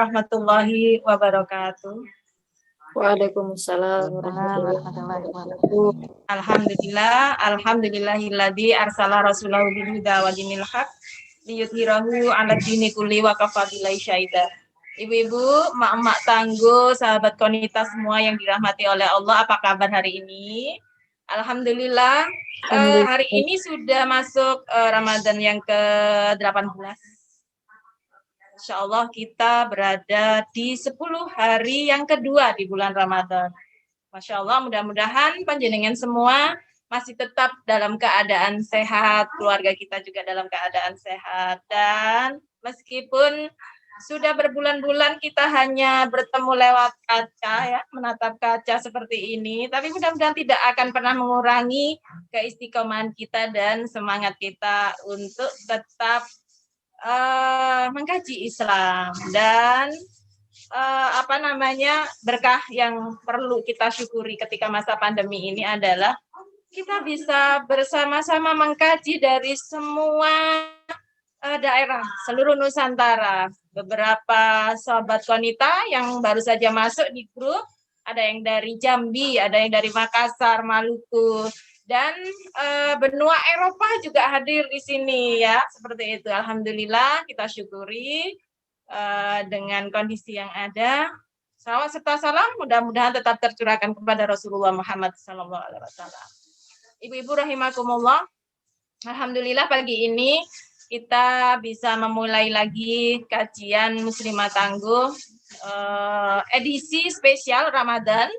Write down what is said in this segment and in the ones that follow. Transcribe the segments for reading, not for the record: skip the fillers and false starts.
warahmatullahi wabarakatuh. Waalaikumsalam warahmatullahi wabarakatuh. Alhamdulillahilladzi arsala rasulahu bil huda wa dinil haq liyudhhirahu 'ala dini kulli wa kafa billahi syahida. Ibu-ibu, mak-mak tangguh, sahabat konita semua yang dirahmati oleh Allah, apa kabar hari ini? Alhamdulillah, hari ini sudah masuk Ramadan yang ke-18. Insya Allah kita berada di 10 hari yang kedua di bulan Ramadan. Masya Allah, mudah-mudahan panjenengan semua masih tetap dalam keadaan sehat, keluarga kita juga dalam keadaan sehat. Dan meskipun sudah berbulan-bulan kita hanya bertemu lewat kaca, ya, menatap kaca seperti ini, tapi mudah-mudahan tidak akan pernah mengurangi keistiqomahan kita dan semangat kita untuk tetap mengkaji Islam. Dan berkah yang perlu kita syukuri ketika masa pandemi ini adalah kita bisa bersama-sama mengkaji dari semua daerah seluruh Nusantara. Beberapa sahabat konita yang baru saja masuk di grup, ada yang dari Jambi, ada yang dari Makassar, Maluku, dan benua Eropa juga hadir di sini, ya, seperti itu. Alhamdulillah, kita syukuri dengan kondisi yang ada. Salawat serta salam mudah-mudahan tetap tercurahkan kepada Rasulullah Muhammad SAW. Ibu-ibu rahimakumullah, alhamdulillah pagi ini kita bisa memulai lagi kajian Muslimah Tangguh edisi spesial Ramadan.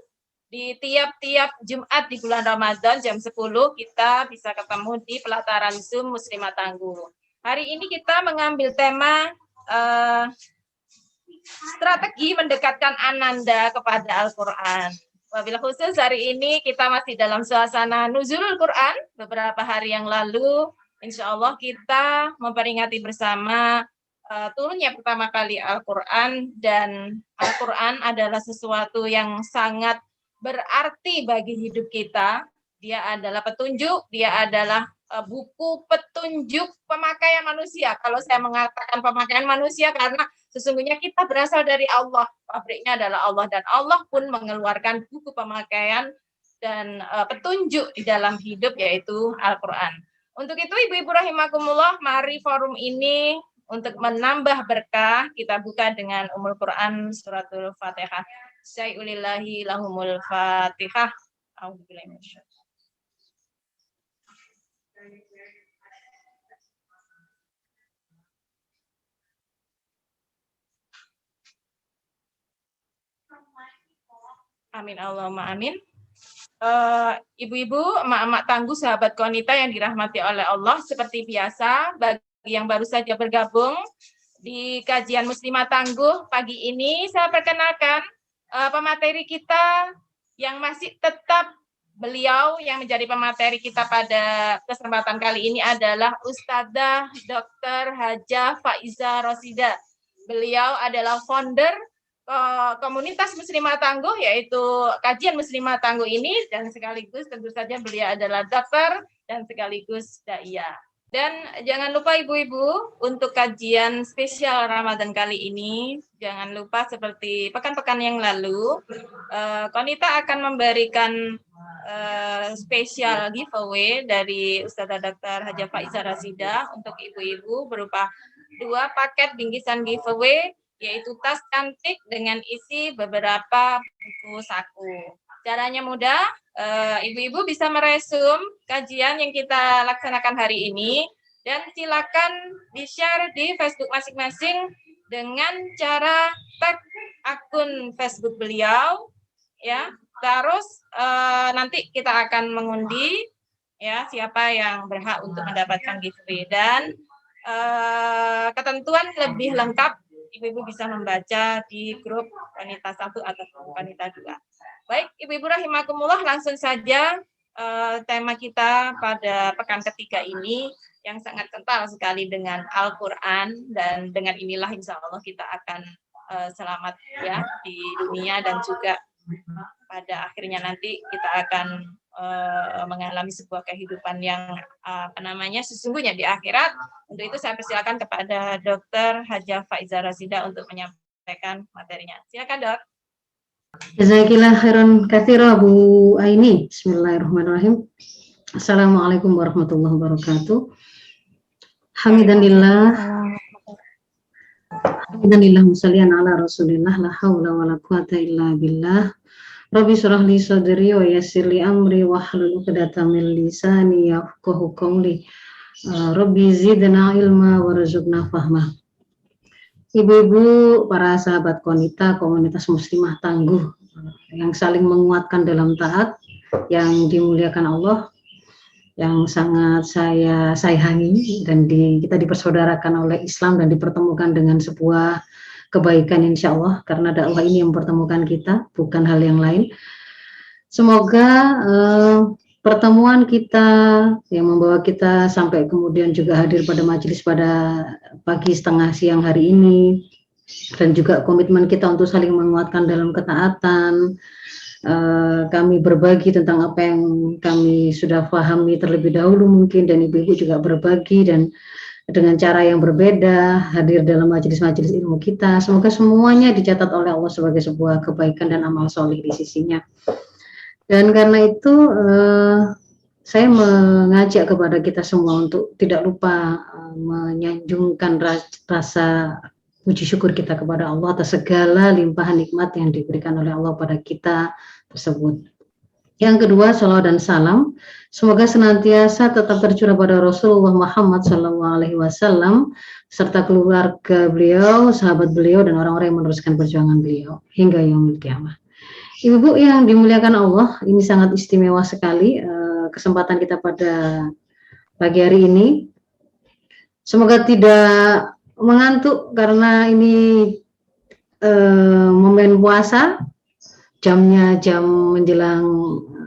Di tiap-tiap Jumat di bulan Ramadan jam 10 kita bisa ketemu di pelataran Zoom Muslimah Tangguh. Hari ini kita mengambil tema strategi mendekatkan Ananda kepada Al-Quran. Wabil khusus hari ini kita masih dalam suasana nuzulul Quran. Beberapa hari yang lalu, insya Allah kita memperingati bersama turunnya pertama kali Al-Quran. Dan Al-Quran adalah sesuatu yang sangat berarti bagi hidup kita. Dia adalah petunjuk, dia adalah buku petunjuk pemakaian manusia. Kalau saya mengatakan pemakaian manusia karena sesungguhnya kita berasal dari Allah, pabriknya adalah Allah, dan Allah pun mengeluarkan buku pemakaian dan petunjuk di dalam hidup, yaitu Al-Quran. Untuk itu, ibu-ibu rahimakumullah, mari forum ini untuk menambah berkah, kita buka dengan Ummul Quran suratul Fatihah. Syai'ulillahi lahumul Fatihah. Amin Allahumma amin. Ibu-ibu, emak-emak tangguh, sahabat konita yang dirahmati oleh Allah, seperti biasa, bagi yang baru saja bergabung di kajian Muslimah Tangguh pagi ini, saya perkenalkan pemateri kita yang masih tetap beliau yang menjadi pemateri kita pada kesempatan kali ini adalah Ustadzah Dr. Hajah Faiza Rosida. Beliau adalah founder komunitas Muslimah Tangguh, yaitu kajian Muslimah Tangguh ini, dan sekaligus tentu saja beliau adalah dokter dan sekaligus daiyah. Dan jangan lupa ibu-ibu, untuk kajian spesial Ramadan kali ini, jangan lupa seperti pekan-pekan yang lalu, Konita akan memberikan spesial giveaway dari Ustadzah Dr. Hajah Faiza Rosida untuk ibu-ibu berupa 2 paket bingkisan giveaway, yaitu tas cantik dengan isi beberapa buku saku. Caranya mudah, ibu-ibu bisa meresum kajian yang kita laksanakan hari ini, dan silakan di-share di Facebook masing-masing dengan cara tag akun Facebook beliau, ya. Terus nanti kita akan mengundi, ya, siapa yang berhak untuk mendapatkan giveaway. Dan ketentuan lebih lengkap ibu-ibu bisa membaca di grup Wanita 1 atau Wanita 2. Baik, ibu-ibu rahimakumullah, langsung saja tema kita pada pekan ketiga ini yang sangat kental sekali dengan Al-Quran, dan dengan inilah insya Allah kita akan selamat, ya, di dunia, dan juga pada akhirnya nanti kita akan mengalami sebuah kehidupan yang sesungguhnya di akhirat. Untuk itu saya persilakan kepada Dr. Hajah Faiza Rosida untuk menyampaikan. menyampaikan materinya. Silakan, Dok. Jazakillah khairan katsira Bu Aini. Bismillahirrahmanirrahim. Assalamualaikum warahmatullahi wabarakatuh. Hamidanillah, Hamdanillah musallian ala Rasulillah la haula wala quwata illa billah. Rabbi shrah li sadri wa yassir li amri wahlul 'uqdatam min lisani yafqahu qawli. Rabbi zidna ilma warzuqna fahma. Ibu-ibu, para sahabat konita, komunitas muslimah tangguh yang saling menguatkan dalam taat, yang dimuliakan Allah, yang sangat saya sayangi dan kita dipersaudarakan oleh Islam dan dipertemukan dengan sebuah kebaikan insya Allah, karena dakwah ini yang mempertemukan kita, bukan hal yang lain. Semoga pertemuan kita yang membawa kita sampai kemudian juga hadir pada majelis pada pagi setengah siang hari ini, dan juga komitmen kita untuk saling menguatkan dalam ketaatan. Kami berbagi tentang apa yang kami sudah pahami terlebih dahulu mungkin, dan ibu-ibu juga berbagi dan dengan cara yang berbeda hadir dalam majelis-majelis ilmu kita. Semoga semuanya dicatat oleh Allah sebagai sebuah kebaikan dan amal soleh di sisinya. Dan karena itu saya mengajak kepada kita semua untuk tidak lupa menyanjungkan rasa puji syukur kita kepada Allah atas segala limpahan nikmat yang diberikan oleh Allah pada kita tersebut. Yang kedua, salawat dan salam semoga senantiasa tetap tercurah pada Rasulullah Muhammad SAW serta keluarga beliau, sahabat beliau, dan orang-orang yang meneruskan perjuangan beliau hingga yaumil qiyamah. Ibu-ibu yang dimuliakan Allah, ini sangat istimewa sekali kesempatan kita pada pagi hari ini. Semoga tidak mengantuk karena ini momen puasa, jamnya jam menjelang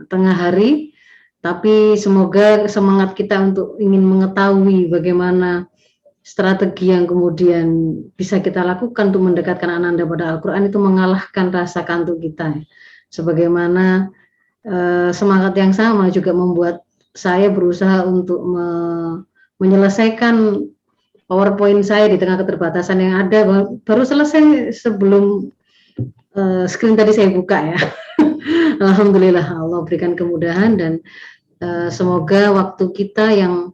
tengah hari, tapi semoga semangat kita untuk ingin mengetahui bagaimana strategi yang kemudian bisa kita lakukan untuk mendekatkan Ananda pada Al-Quran itu mengalahkan rasa kantuk kita. Sebagaimana semangat yang sama juga membuat saya berusaha untuk menyelesaikan PowerPoint saya di tengah keterbatasan yang ada. Baru selesai sebelum screen tadi saya buka ya. Alhamdulillah Allah berikan kemudahan, dan semoga waktu kita yang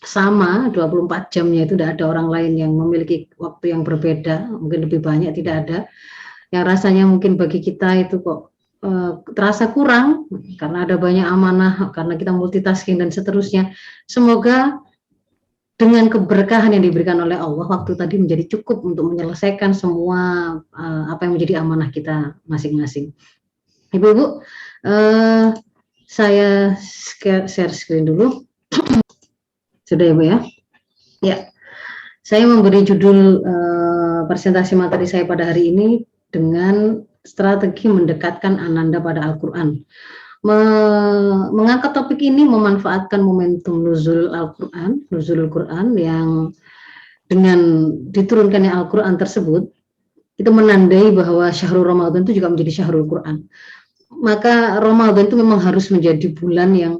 sama 24 jamnya itu tidak ada orang lain yang memiliki waktu yang berbeda, mungkin lebih banyak tidak ada, yang rasanya mungkin bagi kita itu kok terasa kurang karena ada banyak amanah, karena kita multitasking dan seterusnya. Semoga dengan keberkahan yang diberikan oleh Allah, waktu tadi menjadi cukup untuk menyelesaikan semua apa yang menjadi amanah kita masing-masing. Ibu-ibu, saya share screen dulu. Sudah ya Bu ya? Ya, saya memberi judul presentasi materi saya pada hari ini dengan strategi mendekatkan Ananda pada Al-Quran. Mengangkat topik ini memanfaatkan momentum nuzulul Quran yang dengan diturunkannya Al-Quran tersebut, itu menandai bahwa syahrul Ramadan itu juga menjadi syahrul Quran. Maka Ramadan itu memang harus menjadi bulan yang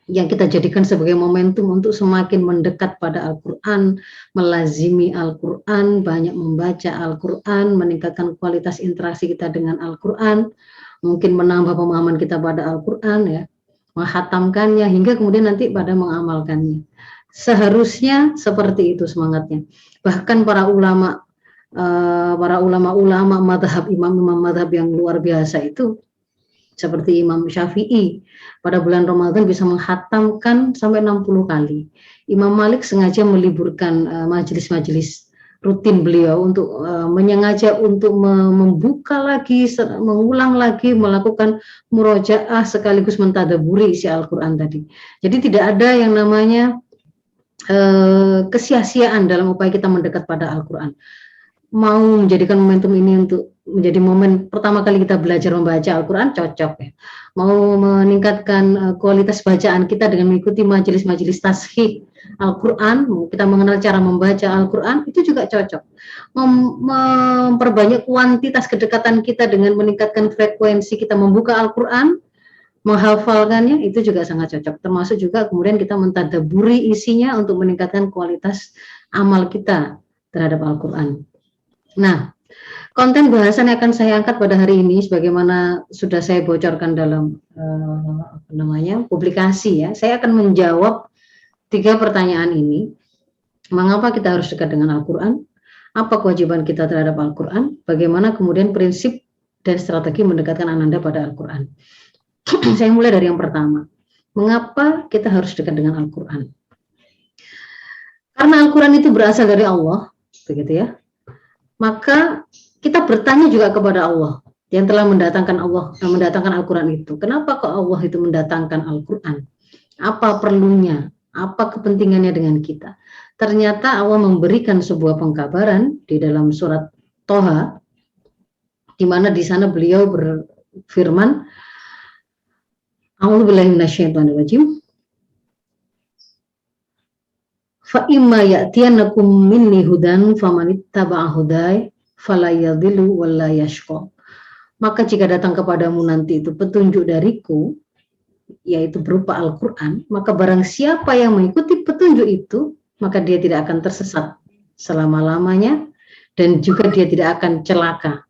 kita jadikan sebagai momentum untuk semakin mendekat pada Al-Quran, melazimi Al-Quran, banyak membaca Al-Quran, meningkatkan kualitas interaksi kita dengan Al-Quran, mungkin menambah pemahaman kita pada Al-Quran, ya, menghatamkannya, hingga kemudian nanti pada mengamalkannya. Seharusnya seperti itu semangatnya. Bahkan para ulama madhab, imam-imam madhab yang luar biasa itu, seperti Imam Syafi'i, pada bulan Ramadan bisa menghatamkan sampai 60 kali. Imam Malik sengaja meliburkan majelis-majelis rutin beliau untuk menyengaja untuk membuka lagi, mengulang lagi, melakukan murojaah sekaligus mentadaburi isi Al-Quran tadi. Jadi tidak ada yang namanya kesia-siaan dalam upaya kita mendekat pada Al-Quran. Mau menjadikan momentum ini untuk menjadi momen pertama kali kita belajar membaca Al-Quran, cocok ya. Mau meningkatkan kualitas bacaan kita dengan mengikuti majelis-majelis tashih Al-Quran, kita mengenal cara membaca Al-Quran, itu juga cocok. Memperbanyak kuantitas kedekatan kita dengan meningkatkan frekuensi kita membuka Al-Quran, menghafalkannya, itu juga sangat cocok. Termasuk juga kemudian kita mentadaburi isinya untuk meningkatkan kualitas amal kita terhadap Al-Quran. Nah, Konten bahasan yang akan saya angkat pada hari ini, sebagaimana sudah saya bocorkan dalam publikasi ya, saya akan menjawab 3 pertanyaan ini. Mengapa kita harus dekat dengan Al-Quran? Apa kewajiban kita terhadap Al-Quran? Bagaimana kemudian prinsip dan strategi mendekatkan Ananda pada Al-Quran? Saya mulai dari yang pertama. Mengapa kita harus dekat dengan Al-Quran? Karena Al-Quran itu berasal dari Allah, begitu ya. Maka kita bertanya juga kepada Allah yang telah mendatangkan Al-Quran itu. Kenapa kok Allah itu mendatangkan Al-Quran? Apa perlunya? Apa kepentingannya dengan kita? Ternyata Allah memberikan sebuah pengkabaran di dalam surat Toha, di mana di sana beliau berfirman, A'udzubillahi minasyaitonirrajim. Fa imma ya'tiyannakum minni hudan famanittaba'a hudaya fala yadhillu wala yashqa. Maka jika datang kepadamu nanti itu petunjuk dariku, yaitu berupa Al-Quran, maka barang siapa yang mengikuti petunjuk itu, maka dia tidak akan tersesat selama-lamanya dan juga dia tidak akan celaka.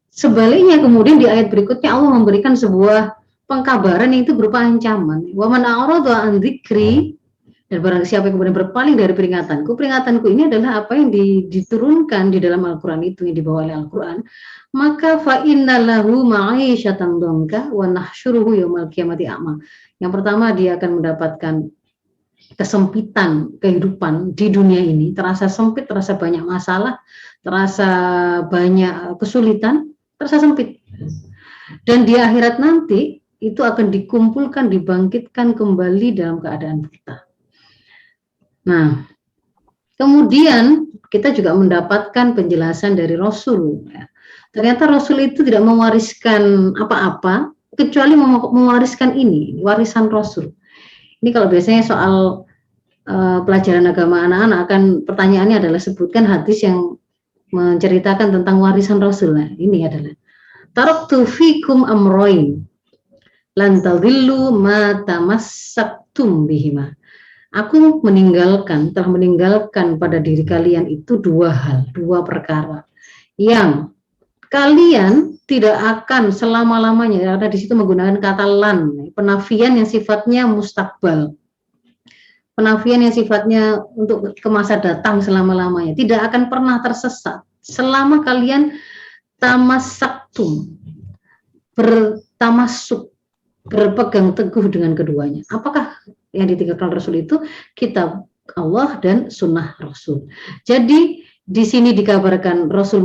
Sebaliknya kemudian di ayat berikutnya Allah memberikan sebuah pengkabaran yang itu berupa ancaman. Wa man a'rada an dzikri, dan barang siapa yang kemudian berpaling dari peringatanku ini adalah apa yang diturunkan di dalam Al-Quran itu, yang dibawa oleh Al-Quran, maka fa innalahu ma'isyatan dhanka wa nahsyuruhu yaumal qiyamati a'ma. Yang pertama, dia akan mendapatkan kesempitan kehidupan di dunia ini, terasa sempit, terasa banyak masalah, terasa banyak kesulitan, terasa sempit. Dan di akhirat nanti itu akan dikumpulkan, dibangkitkan kembali dalam keadaan buta. Nah, kemudian kita juga mendapatkan penjelasan dari Rasul. Ternyata Rasul itu tidak mewariskan apa-apa, kecuali mewariskan ini, warisan Rasul. Ini kalau biasanya soal pelajaran agama anak-anak, akan pertanyaannya adalah sebutkan hadis yang menceritakan tentang warisan Rasul. Nah, ini adalah taraktu fikum amroin lan tadhillu ma tamassaktum bihima. Aku telah meninggalkan pada diri kalian itu 2 hal, 2 perkara yang kalian tidak akan selama-lamanya, karena di situ menggunakan kata lan, penafian yang sifatnya mustakbal, penafian yang sifatnya untuk ke masa datang selama-lamanya, tidak akan pernah tersesat selama kalian tamassaktum, bertamasuk, berpegang teguh dengan keduanya. Apakah yang ditinggalkan Rasul itu? Kitab Allah dan sunnah Rasul. Jadi di sini dikabarkan Rasul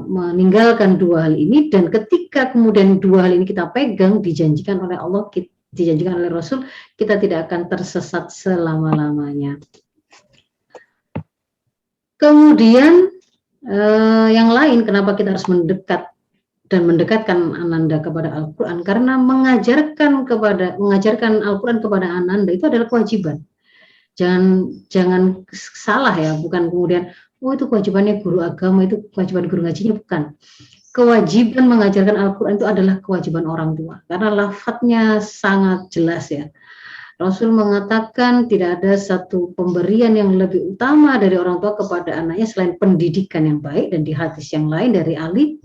meninggalkan 2 hal ini, dan ketika kemudian 2 hal ini kita pegang, dijanjikan oleh Allah, dijanjikan oleh Rasul, kita tidak akan tersesat selama-lamanya. Kemudian yang lain, kenapa kita harus mendekat dan mendekatkan Ananda kepada Al-Quran? Karena mengajarkan Al-Quran kepada Ananda itu adalah kewajiban. Jangan salah ya, bukan kemudian itu kewajibannya guru agama, itu kewajiban guru ngajinya, bukan. Kewajiban mengajarkan Al-Quran itu adalah kewajiban orang tua, karena lafadznya sangat jelas ya. Rasul mengatakan tidak ada satu pemberian yang lebih utama dari orang tua kepada anaknya selain pendidikan yang baik. Dan di hadis yang lain dari Ali,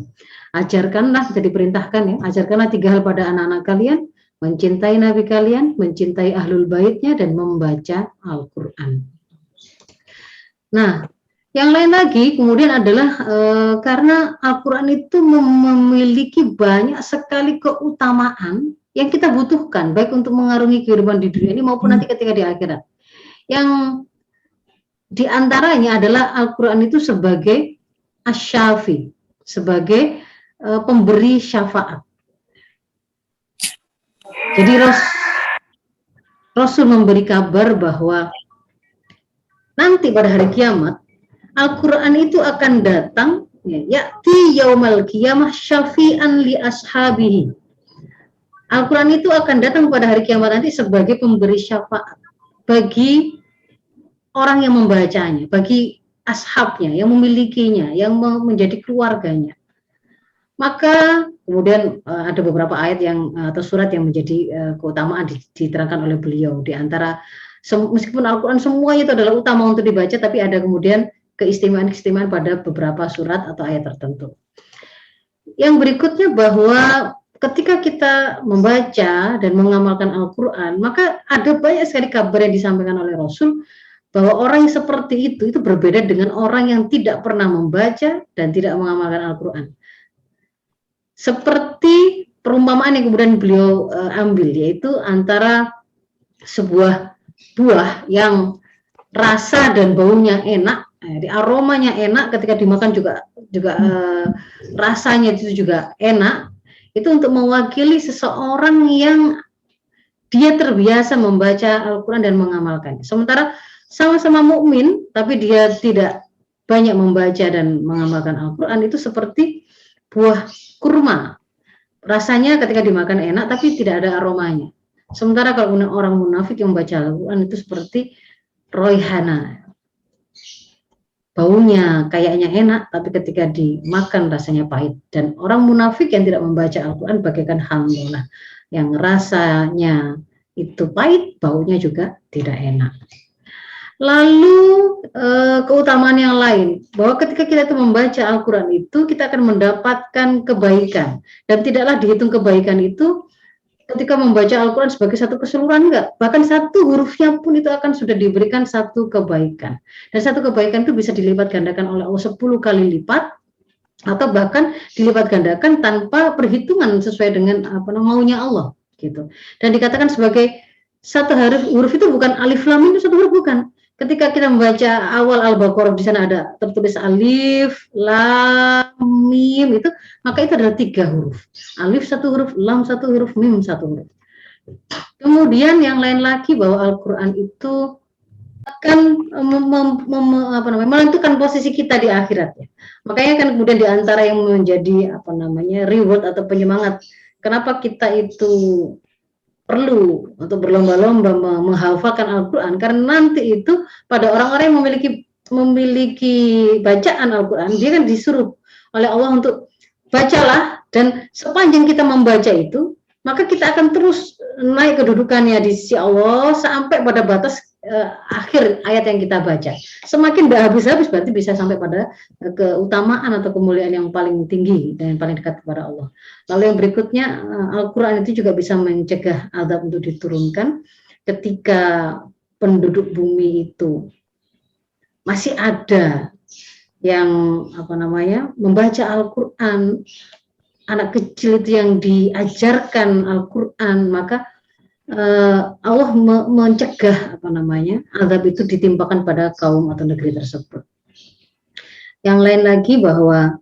ajarkanlah, kita diperintahkan ya, ajarkanlah 3 hal pada anak-anak kalian: mencintai Nabi kalian, mencintai ahlul baitnya, dan membaca Al-Quran. Nah, yang lain lagi kemudian adalah karena Al-Quran itu memiliki banyak sekali keutamaan yang kita butuhkan, baik untuk mengarungi kehidupan di dunia ini maupun nanti ketika di akhirat. Yang diantaranya adalah Al-Quran itu sebagai asy-syafi, sebagai pemberi syafaat. Jadi Rasul memberi kabar bahwa nanti pada hari kiamat Al-Quran itu akan datang, ya'ti yaumal qiyamah syafi'an li ashabihi. Al-Quran itu akan datang pada hari kiamat nanti sebagai pemberi syafaat bagi orang yang membacanya, bagi ashabnya, yang memilikinya, yang menjadi keluarganya. Maka kemudian ada beberapa ayat atau surat yang menjadi keutamaan diterangkan oleh beliau. Di antara, meskipun Al-Quran semuanya itu adalah utama untuk dibaca, tapi ada kemudian keistimewaan-keistimewaan pada beberapa surat atau ayat tertentu. Yang berikutnya bahwa ketika kita membaca dan mengamalkan Al-Quran, maka ada banyak sekali kabar yang disampaikan oleh Rasul bahwa orang yang seperti itu berbeda dengan orang yang tidak pernah membaca dan tidak mengamalkan Al-Quran. Seperti perumpamaan yang kemudian beliau ambil, yaitu antara sebuah buah yang rasa dan baunya enak, aromanya enak, ketika dimakan juga rasanya itu juga enak. Itu untuk mewakili seseorang yang dia terbiasa membaca Al-Quran dan mengamalkan. Sementara sama-sama mukmin, tapi dia tidak banyak membaca dan mengamalkan Al-Quran, itu seperti buah kurma. Rasanya ketika dimakan enak, tapi tidak ada aromanya. Sementara kalau orang munafik yang membaca Al-Quran itu seperti roihana. Baunya kayaknya enak, tapi ketika dimakan rasanya pahit. Dan orang munafik yang tidak membaca Al-Quran bagaikan hamdalah, yang rasanya itu pahit, baunya juga tidak enak. Lalu keutamaan yang lain, bahwa ketika kita itu membaca Al-Quran itu, kita akan mendapatkan kebaikan. Dan tidaklah dihitung kebaikan itu ketika membaca Al-Quran sebagai satu keseluruhan, enggak. Bahkan satu hurufnya pun itu akan sudah diberikan satu kebaikan. Dan satu kebaikan itu bisa dilipat gandakan oleh Allah 10 kali lipat, atau bahkan dilipat gandakan tanpa perhitungan sesuai dengan maunya Allah. Gitu. Dan dikatakan sebagai satu huruf itu bukan alif lam mim, itu satu huruf, bukan. Ketika kita membaca awal Al-Baqarah, di sana ada tertulis alif, lam, mim, itu, maka itu adalah 3 huruf. Alif 1 huruf, lam 1 huruf, mim 1 huruf. Kemudian yang lain lagi bahwa Al-Quran itu akan menentukan posisi kita di akhirat. Ya. Makanya kan kemudian di antara yang menjadi reward atau penyemangat, kenapa kita itu perlu untuk berlomba-lomba menghafalkan Al-Quran, karena nanti itu pada orang-orang yang memiliki bacaan Al-Quran, dia kan disuruh oleh Allah untuk bacalah, dan sepanjang kita membaca itu, maka kita akan terus naik kedudukannya di sisi Allah sampai pada batas akhir ayat yang kita baca. Semakin tidak habis-habis berarti bisa sampai pada keutamaan atau kemuliaan yang paling tinggi dan yang paling dekat kepada Allah. Lalu yang berikutnya, Al-Quran itu juga bisa mencegah azab untuk diturunkan ketika penduduk bumi itu masih ada yang membaca Al-Quran, anak kecil itu yang diajarkan Al-Quran, maka Allah mencegah azab itu ditimpakan pada kaum atau negeri tersebut. Yang lain lagi bahwa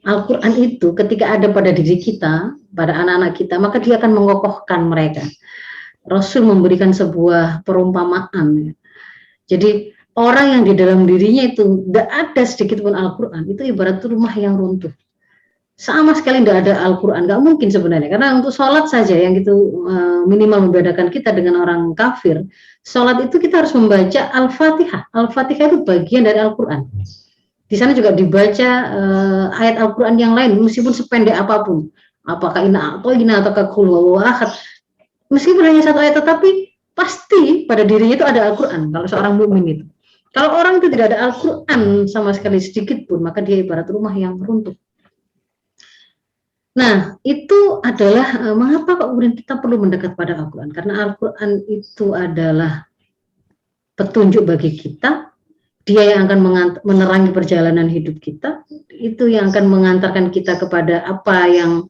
Al-Quran itu ketika ada pada diri kita, pada anak-anak kita, maka dia akan mengokohkan mereka. Rasul memberikan sebuah perumpamaan. Jadi orang yang di dalam dirinya itu tidak ada sedikit pun Al-Quran, itu ibarat rumah yang runtuh. Sama sekali tidak ada Al-Quran, nggak mungkin sebenarnya. Karena untuk sholat saja yang itu minimal membedakan kita dengan orang kafir. Sholat itu kita harus membaca Al-Fatihah. Al-Fatihah itu bagian dari Al-Quran. Di sana juga dibaca ayat Al-Quran yang lain, meskipun sependek apapun. Apakah ina atau qul huwallahu ahad. Meskipun hanya satu ayat, tetapi pasti pada dirinya itu ada Al-Quran. Kalau seorang mukmin itu. Kalau orang itu tidak ada Al-Quran sama sekali sedikit pun, maka dia ibarat rumah yang runtuh. Nah, itu adalah mengapa kok kemudian kita perlu mendekat pada Al-Quran. Karena Al-Quran itu adalah petunjuk bagi kita. Dia yang akan menerangi perjalanan hidup kita. Itu yang akan mengantarkan kita kepada apa yang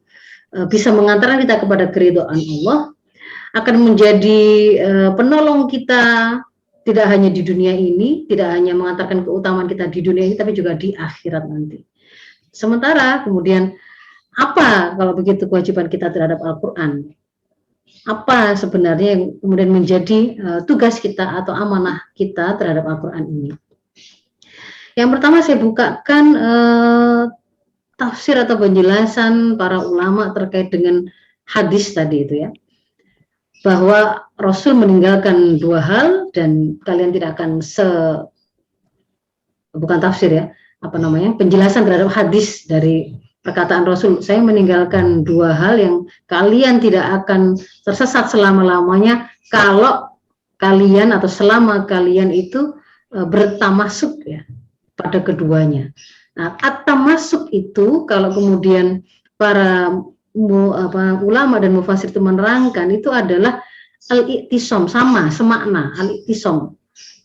bisa mengantarkan kita kepada keridhaan Allah. Akan menjadi penolong kita tidak hanya di dunia ini, tidak hanya mengantarkan keutamaan kita di dunia ini, tapi juga di akhirat nanti. Sementara kemudian apa kalau begitu kewajiban kita terhadap Al-Quran? Apa sebenarnya yang kemudian menjadi tugas kita atau amanah kita terhadap Al-Quran ini? Yang pertama saya bukakan tafsir atau penjelasan para ulama terkait dengan hadis tadi itu ya. Bahwa Rasul meninggalkan 2 hal dan kalian tidak akan bukan tafsir ya, penjelasan terhadap hadis dari perkataan Rasul, saya meninggalkan 2 hal yang kalian tidak akan tersesat selama-lamanya kalau kalian atau selama kalian itu bertamasuk ya pada keduanya. Nah, at-tamasuk itu kalau kemudian para ulama dan mufasir itu menerangkan itu adalah al-i'tisam, sama semakna al-i'tisam.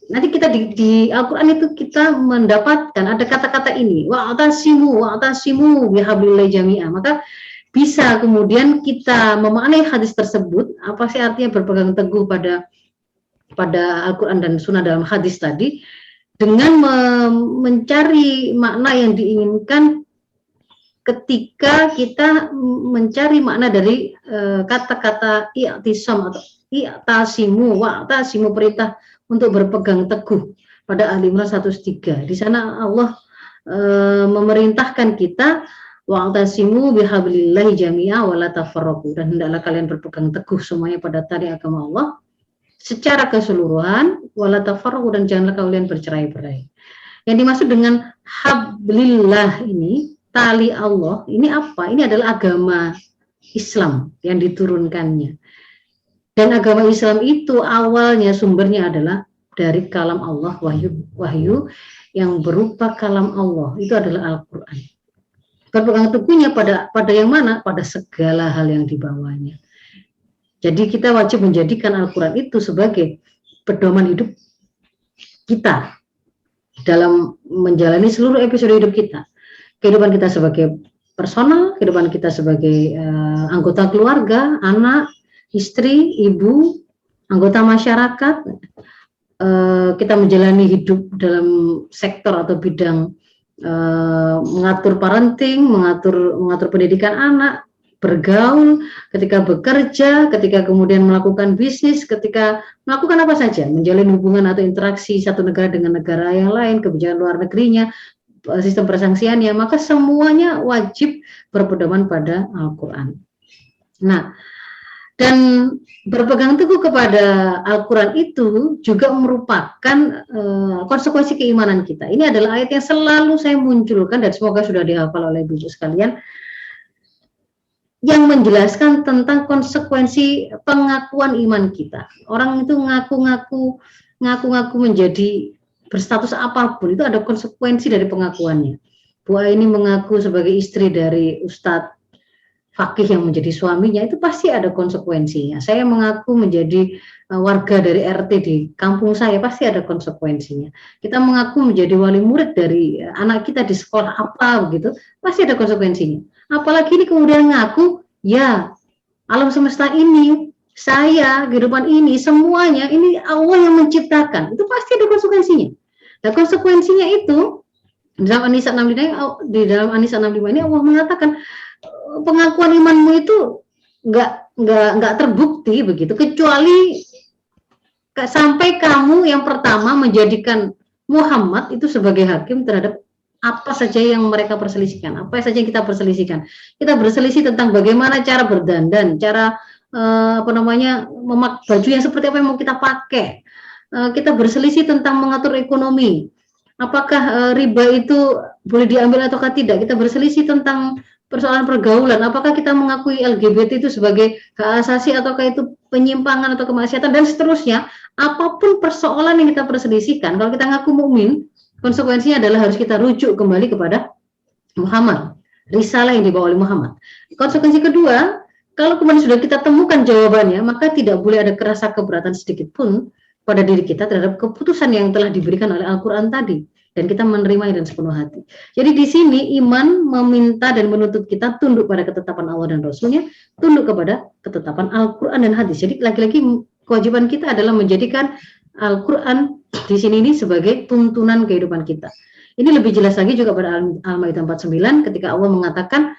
Nanti kita di Al-Quran itu kita mendapatkan ada kata-kata ini, wa'tasimu bihablillah jami'ah. Maka bisa kemudian kita memaknai hadis tersebut, apa sih artinya berpegang teguh pada Al-Quran dan Sunnah dalam hadis tadi, dengan mencari makna yang diinginkan ketika kita mencari makna dari kata-kata i'tisam atau i'tasimu, wa'tasimu, perintah untuk berpegang teguh pada Ali Imran 103. Di sana Allah memerintahkan kita wa'tasimu bihablillahi jami'a wa la tafarraqu, dan hendaklah kalian berpegang teguh semuanya pada tali agama Allah secara keseluruhan, wa la tafarraqu, dan janganlah kalian bercerai-berai. Yang dimaksud dengan hablillah ini, tali Allah, ini apa? Ini adalah agama Islam yang diturunkannya. Dan agama Islam itu awalnya sumbernya adalah dari kalam Allah, wahyu yang berupa kalam Allah, itu adalah Al-Quran. Berpegang teguhnya pada yang mana? Pada segala hal yang dibawanya. Jadi kita wajib menjadikan Al-Quran itu sebagai pedoman hidup kita dalam menjalani seluruh episode hidup kita. Kehidupan kita sebagai personal, kehidupan kita sebagai anggota keluarga, anak, istri, ibu, anggota masyarakat, kita menjalani hidup dalam sektor atau bidang mengatur parenting, mengatur pendidikan anak, bergaul, ketika bekerja, ketika kemudian melakukan bisnis, ketika melakukan apa saja, menjalin hubungan atau interaksi satu negara dengan negara yang lain, kebijakan luar negerinya, sistem persangsiannya, maka semuanya wajib berpedoman pada Al-Quran. Nah, dan berpegang teguh kepada Al-Quran itu juga merupakan konsekuensi keimanan kita. Ini adalah ayat yang selalu saya munculkan dan semoga sudah dihafal oleh ibu sekalian, yang menjelaskan tentang konsekuensi pengakuan iman kita. Orang itu ngaku-ngaku menjadi berstatus apapun, itu ada konsekuensi dari pengakuannya. Bu Aini mengaku sebagai istri dari Ustadz Fakih yang menjadi suaminya, itu pasti ada konsekuensinya. Saya mengaku menjadi warga dari RT di kampung saya, pasti ada konsekuensinya. Kita mengaku menjadi wali murid dari anak kita di sekolah apa begitu, pasti ada konsekuensinya. Apalagi ini kemudian ngaku, ya alam semesta ini, saya, kehidupan ini, semuanya ini Allah yang menciptakan, itu pasti ada konsekuensinya. Dan konsekuensinya itu dalam An-Nisa 65 ini Allah mengatakan pengakuan imanmu itu nggak terbukti begitu, kecuali sampai kamu yang pertama menjadikan Muhammad itu sebagai hakim terhadap apa saja yang mereka perselisihkan, apa saja yang kita perselisihkan. Kita berselisih tentang bagaimana cara berdandan, cara memakai baju yang seperti apa yang mau kita pakai. Kita berselisih tentang mengatur ekonomi. Apakah riba itu boleh diambil ataukah tidak? Kita berselisih tentang persoalan pergaulan. Apakah kita mengakui LGBT itu sebagai hak asasi ataukah itu penyimpangan atau kemaksiatan dan seterusnya. Apapun persoalan yang kita perselisihkan, kalau kita ngaku mukmin, konsekuensinya adalah harus kita rujuk kembali kepada Muhammad, risalah yang dibawa oleh Muhammad. Konsekuensi kedua, kalau kemudian sudah kita temukan jawabannya, maka tidak boleh ada kerasa keberatan sedikit pun pada diri kita terhadap keputusan yang telah diberikan oleh Al-Quran tadi, dan kita menerimanya dengan sepenuh hati. Jadi di sini iman meminta dan menuntut kita tunduk pada ketetapan Allah dan Rasulnya, tunduk kepada ketetapan Al-Quran dan hadis. Jadi lagi-lagi kewajiban kita adalah menjadikan Al-Quran di sini ini sebagai tuntunan kehidupan kita. Ini lebih jelas lagi juga pada Al-Maidah 49 ketika Allah mengatakan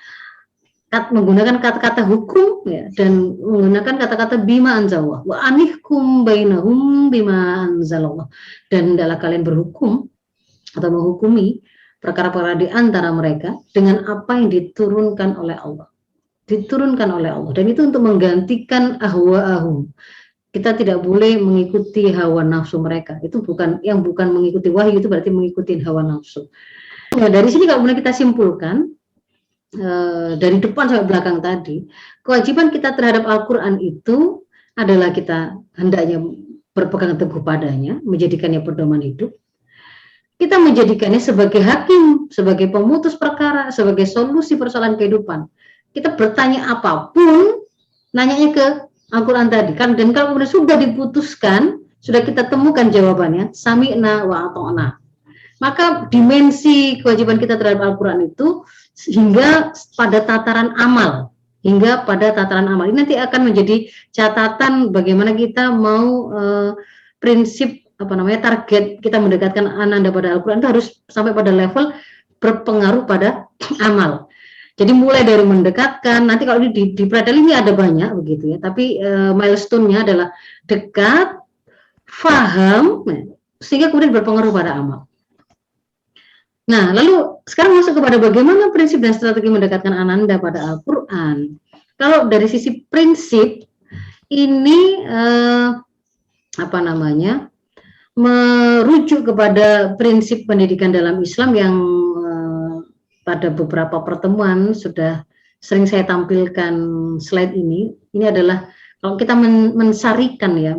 menggunakan kata-kata hukum ya, dan menggunakan kata-kata bima anzalallah wa anihkum bainahum bima anzalallah, dan hendaklah kalian berhukum atau menghukumi perkara-perkara di antara mereka dengan apa yang diturunkan oleh Allah, dan itu untuk menggantikan ahwa'ahum. Kita tidak boleh mengikuti hawa nafsu mereka. Itu bukan mengikuti wahyu, itu berarti mengikuti hawa nafsu. Nah, dari sini kalau kita simpulkan dari depan sampai belakang tadi, kewajiban kita terhadap Al-Quran itu adalah kita hendaknya berpegang teguh padanya, menjadikannya pedoman hidup, kita menjadikannya sebagai hakim, sebagai pemutus perkara, sebagai solusi persoalan kehidupan. Kita bertanya apapun, nanyanya ke Al-Quran tadi. Kan, dan kalau kemudian sudah diputuskan, sudah kita temukan jawabannya, sami'na wa ata'na. Maka dimensi kewajiban kita terhadap Al-Quran itu hingga pada tataran amal. Hingga pada tataran amal. Ini nanti akan menjadi catatan bagaimana kita mau prinsip target kita mendekatkan Anda pada Al-Quran itu harus sampai pada level berpengaruh pada amal. Jadi mulai dari mendekatkan, nanti kalau ini di Pradal ini ada banyak begitu ya, tapi milestone-nya adalah dekat, faham, sehingga kemudian berpengaruh pada amal. Nah, lalu sekarang masuk kepada bagaimana prinsip dan strategi mendekatkan Anda pada Al-Quran. Kalau dari sisi prinsip, ini merujuk kepada prinsip pendidikan dalam Islam yang pada beberapa pertemuan sudah sering saya tampilkan slide ini. Ini adalah kalau kita mensarikan ya,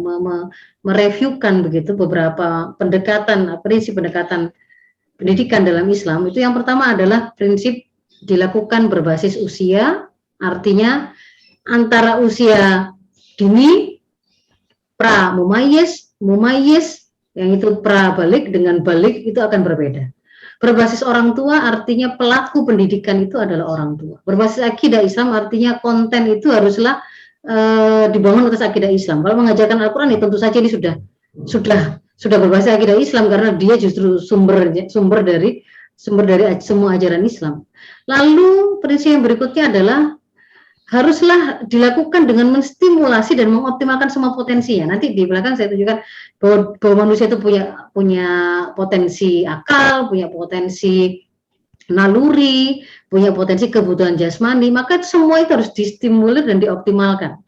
mereviewkan begitu beberapa pendekatan, prinsip pendekatan pendidikan dalam Islam, itu yang pertama adalah prinsip dilakukan berbasis usia, artinya antara usia dini, pra mumayyiz, yang itu pra balik dengan balik itu akan berbeda. Berbasis orang tua artinya pelaku pendidikan itu adalah orang tua. Berbasis akidah Islam artinya konten itu haruslah dibangun atas akidah Islam. Kalau mengajarkan Al-Quran tentu saja ini sudah berbasis akidah Islam karena dia justru sumber dari semua ajaran Islam. Lalu prinsip yang berikutnya adalah haruslah dilakukan dengan menstimulasi dan mengoptimalkan semua potensinya. Nanti di belakang saya tunjukkan bahwa manusia itu punya potensi akal, punya potensi naluri, punya potensi kebutuhan jasmani, maka semua itu harus distimulir dan dioptimalkan,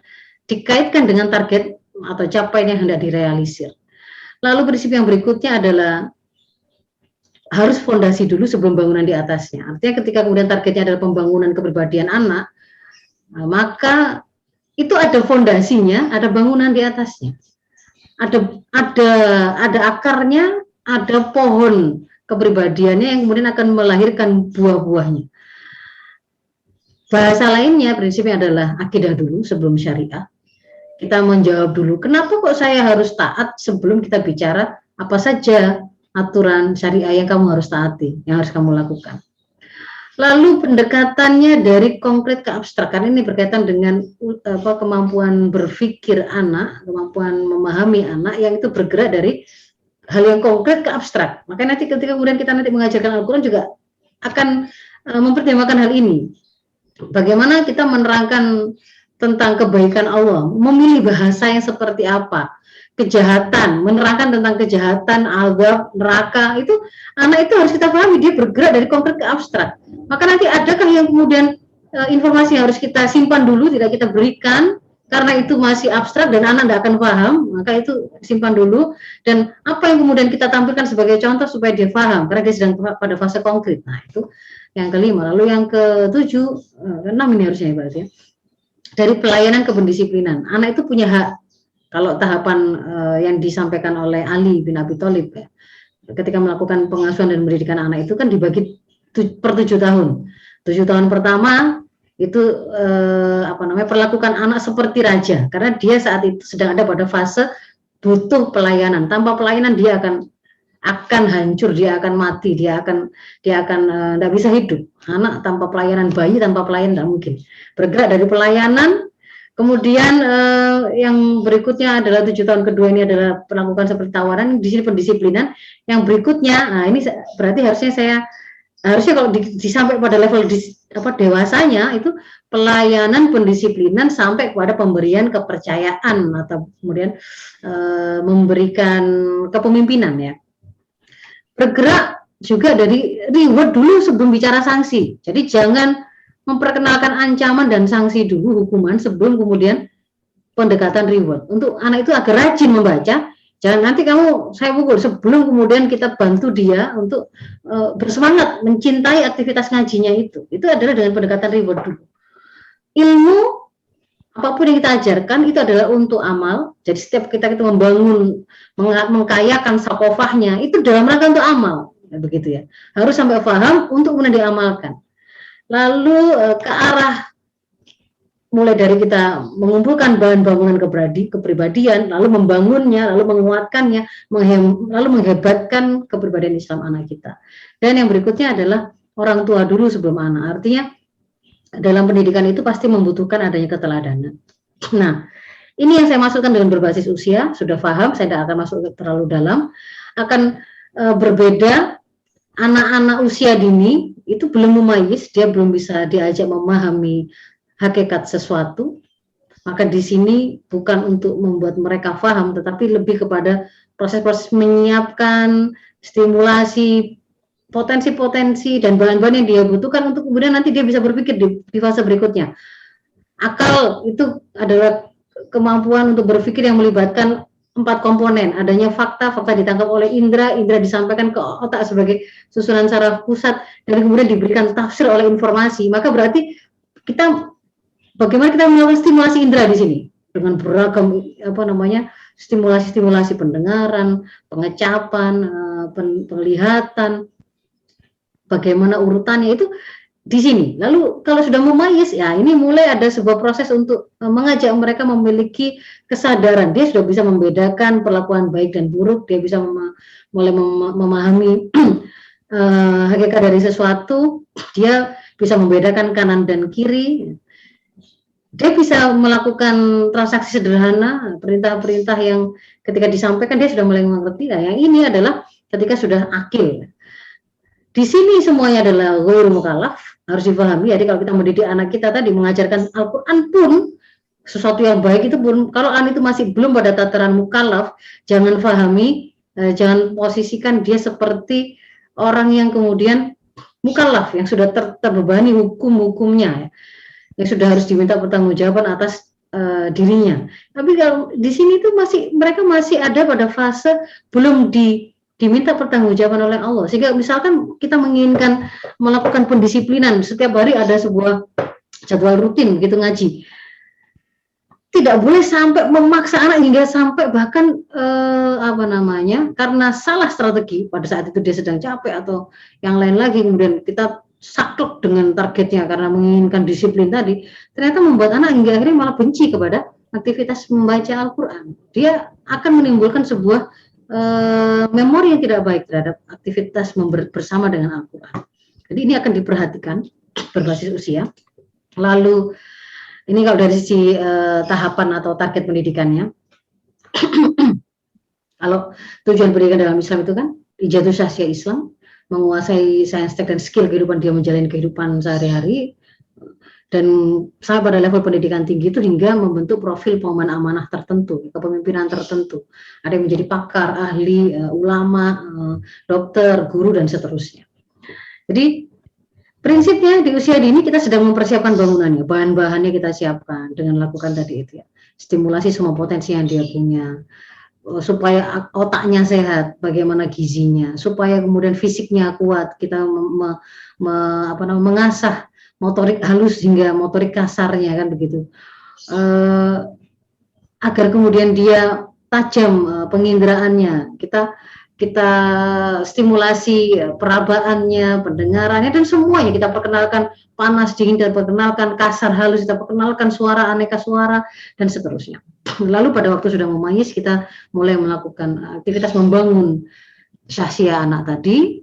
dikaitkan dengan target atau capaian yang hendak direalisir. Lalu prinsip yang berikutnya adalah harus fondasi dulu sebelum bangunan di atasnya. Artinya ketika kemudian targetnya adalah pembangunan kepribadian anak, maka itu ada fondasinya, ada bangunan di atasnya, ada akarnya, ada pohon kepribadiannya yang kemudian akan melahirkan buah-buahnya. Bahasa lainnya prinsipnya adalah akidah dulu sebelum syariah. Kita menjawab dulu, kenapa kok saya harus taat sebelum kita bicara apa saja aturan syariah yang kamu harus taati, yang harus kamu lakukan. Lalu pendekatannya dari konkret ke abstrak, karena ini berkaitan dengan kemampuan berpikir anak, kemampuan memahami anak yang itu bergerak dari hal yang konkret ke abstrak. Maka nanti ketika kemudian kita mengajarkan Al-Quran juga akan mempertimbangkan hal ini. Bagaimana kita menerangkan tentang kebaikan Allah, memilih bahasa yang seperti apa, kejahatan, menerangkan tentang kejahatan, azab, neraka, itu anak itu harus kita pahami, dia bergerak dari konkret ke abstrak. Maka nanti adakah yang kemudian informasi yang harus kita simpan dulu, tidak kita berikan, karena itu masih abstrak dan anak tidak akan paham, maka itu simpan dulu, dan apa yang kemudian kita tampilkan sebagai contoh supaya dia paham, karena dia sedang pada fase konkret. Nah itu yang kelima. Lalu yang ketujuh, keenam ini harusnya berarti ya, dari pelayanan ke pendisiplinan. Anak itu punya hak. Kalau tahapan yang disampaikan oleh Ali bin Abi Thalib ya, ketika melakukan pengasuhan dan pendidikan anak itu kan dibagi per 7 tahun. 7 tahun pertama itu perlakukan anak seperti raja, karena dia saat itu sedang ada pada fase butuh pelayanan. Tanpa pelayanan dia akan hancur, dia akan mati, dia akan tidak bisa hidup. Anak tanpa pelayanan, bayi tanpa pelayanan tidak mungkin. Bergerak dari pelayanan. Kemudian yang berikutnya adalah 7 tahun kedua ini adalah melakukan seperti tawaran, di sini pendisiplinan. Yang berikutnya, nah ini berarti harusnya kalau sampai pada level dewasanya itu pelayanan pendisiplinan sampai kepada pemberian kepercayaan atau kemudian memberikan kepemimpinan ya. Bergerak juga dari reward dulu sebelum bicara sanksi. Jadi jangan memperkenalkan ancaman dan sanksi dulu, hukuman, sebelum kemudian pendekatan reward. Untuk anak itu agar rajin membaca, jangan nanti saya pukul, sebelum kemudian kita bantu dia untuk bersemangat mencintai aktivitas ngajinya itu. Itu adalah dengan pendekatan reward dulu. Ilmu, apapun yang kita ajarkan, itu adalah untuk amal. Jadi setiap kita membangun, mengkayakan sakofahnya, itu dalam rangka untuk amal. begitu ya. Harus sampai paham untuk kemudian diamalkan. Lalu ke arah mulai dari kita mengumpulkan bahan bangunan kepribadian, lalu membangunnya, lalu menguatkannya, lalu menghebatkan kepribadian Islam anak kita. Dan yang berikutnya adalah orang tua dulu sebelum anak. Artinya dalam pendidikan itu pasti membutuhkan adanya keteladanan. Nah, ini yang saya masukkan dengan berbasis usia, sudah paham, saya tidak akan masuk terlalu dalam, akan berbeda. Anak-anak usia dini itu belum mumayyiz, dia belum bisa diajak memahami hakikat sesuatu, maka di sini bukan untuk membuat mereka paham, tetapi lebih kepada proses-proses menyiapkan stimulasi potensi-potensi dan bahan-bahan yang dia butuhkan untuk kemudian nanti dia bisa berpikir di fase berikutnya. Akal itu adalah kemampuan untuk berpikir yang melibatkan 4 komponen, adanya fakta ditangkap oleh indera disampaikan ke otak sebagai susunan saraf pusat, dan kemudian diberikan tafsir oleh informasi. Maka berarti bagaimana kita melakukan stimulasi indera di sini dengan beragam stimulasi pendengaran, pengecapan, penglihatan, bagaimana urutannya itu di sini. Lalu kalau sudah mumayyiz, ya ini mulai ada sebuah proses untuk mengajak mereka memiliki kesadaran. Dia sudah bisa membedakan perlakuan baik dan buruk, dia bisa mulai memahami hakikat dari sesuatu, dia bisa membedakan kanan dan kiri, dia bisa melakukan transaksi sederhana, perintah-perintah yang ketika disampaikan dia sudah mulai mengerti. Nah, yang ini adalah ketika sudah akil. Di sini semuanya adalah ghairu mukallaf, harus dipahami. Jadi kalau kita mendidik anak kita tadi, mengajarkan Al-Quran pun sesuatu yang baik itu pun, kalau anak itu masih belum pada tataran mukallaf, jangan pahami, jangan posisikan dia seperti orang yang kemudian mukallaf, yang sudah terbebani hukum-hukumnya, yang sudah harus diminta pertanggungjawaban atas dirinya. Tapi kalau di sini itu mereka masih ada pada fase belum diminta pertanggungjawaban oleh Allah. Sehingga misalkan kita menginginkan melakukan pendisiplinan, setiap hari ada sebuah jadwal rutin begitu ngaji. Tidak boleh sampai memaksa anak hingga sampai bahkan karena salah strategi pada saat itu dia sedang capek atau yang lain lagi, kemudian kita saklek dengan targetnya karena menginginkan disiplin tadi, ternyata membuat anak hingga akhirnya malah benci kepada aktivitas membaca Al-Quran. Dia akan menimbulkan sebuah memori yang tidak baik terhadap aktivitas bersama dengan Al-Quran. Jadi ini akan diperhatikan berbasis usia. Lalu ini kalau dari sisi tahapan atau target pendidikannya, kalau tujuan pendidikan dalam Islam itu kan ijazah syahsiah Islam, menguasai sains dan skill kehidupan dia menjalani kehidupan sehari-hari, dan sampai pada level pendidikan tinggi itu hingga membentuk profil pemain amanah tertentu, kepemimpinan tertentu. Ada yang menjadi pakar, ahli, ulama, dokter, guru, dan seterusnya. Jadi prinsipnya di usia dini kita sedang mempersiapkan bangunannya, bahan-bahannya kita siapkan dengan lakukan tadi itu ya, stimulasi semua potensi yang dia punya, supaya otaknya sehat, bagaimana gizinya, supaya kemudian fisiknya kuat, kita mengasah motorik halus hingga motorik kasarnya kan begitu, agar kemudian dia tajam penginderaannya, kita stimulasi perabaannya, pendengarannya, dan semuanya kita perkenalkan, panas dingin kita perkenalkan, kasar halus kita perkenalkan, suara aneka suara, dan seterusnya. Lalu pada waktu sudah mumayyiz kita mulai melakukan aktivitas membangun syahsiah anak tadi,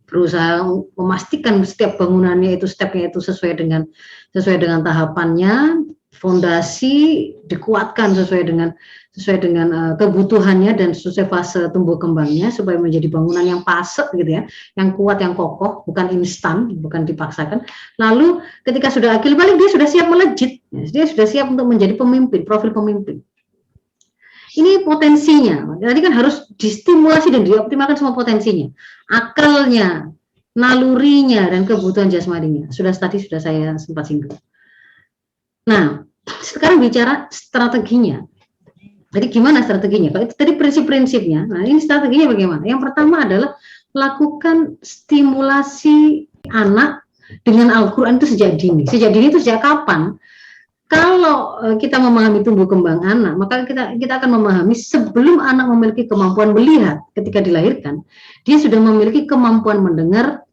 berusaha memastikan setiap bangunannya itu stepnya itu sesuai dengan tahapannya, fondasi dikuatkan sesuai dengan kebutuhannya dan sesuai fase tumbuh kembangnya supaya menjadi bangunan yang pasek gitu ya, yang kuat, yang kokoh, bukan instan, bukan dipaksakan. Lalu ketika sudah akil balik dia sudah siap melejit, dia sudah siap untuk menjadi pemimpin, profil pemimpin. Ini potensinya, tadi kan harus distimulasi dan dioptimalkan semua potensinya, akalnya, nalurinya, dan kebutuhan jasmaninya. Sudah saya sempat singgung. Nah, sekarang bicara strateginya. Jadi gimana strateginya? Kalau itu tadi prinsip-prinsipnya, nah ini strateginya bagaimana? Yang pertama adalah lakukan stimulasi anak dengan Al-Quran itu sejak dini. Sejak dini itu sejak kapan? Kalau kita memahami tumbuh kembang anak, maka kita akan memahami sebelum anak memiliki kemampuan melihat ketika dilahirkan, dia sudah memiliki kemampuan mendengar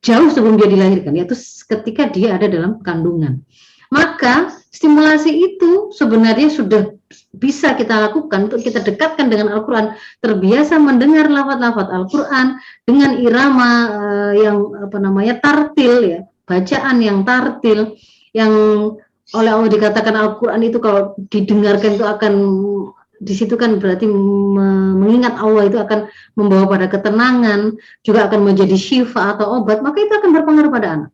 jauh sebelum dia dilahirkan, yaitu ketika dia ada dalam kandungan. Maka stimulasi itu sebenarnya sudah bisa kita lakukan untuk kita dekatkan dengan Al-Quran, terbiasa mendengar lafaz-lafaz Al-Quran dengan irama yang tartil ya, bacaan yang tartil, yang oleh Allah dikatakan Al-Quran itu kalau didengarkan itu akan, di situ kan berarti mengingat Allah itu akan membawa pada ketenangan, juga akan menjadi syifa atau obat, maka itu akan berpengaruh pada anak.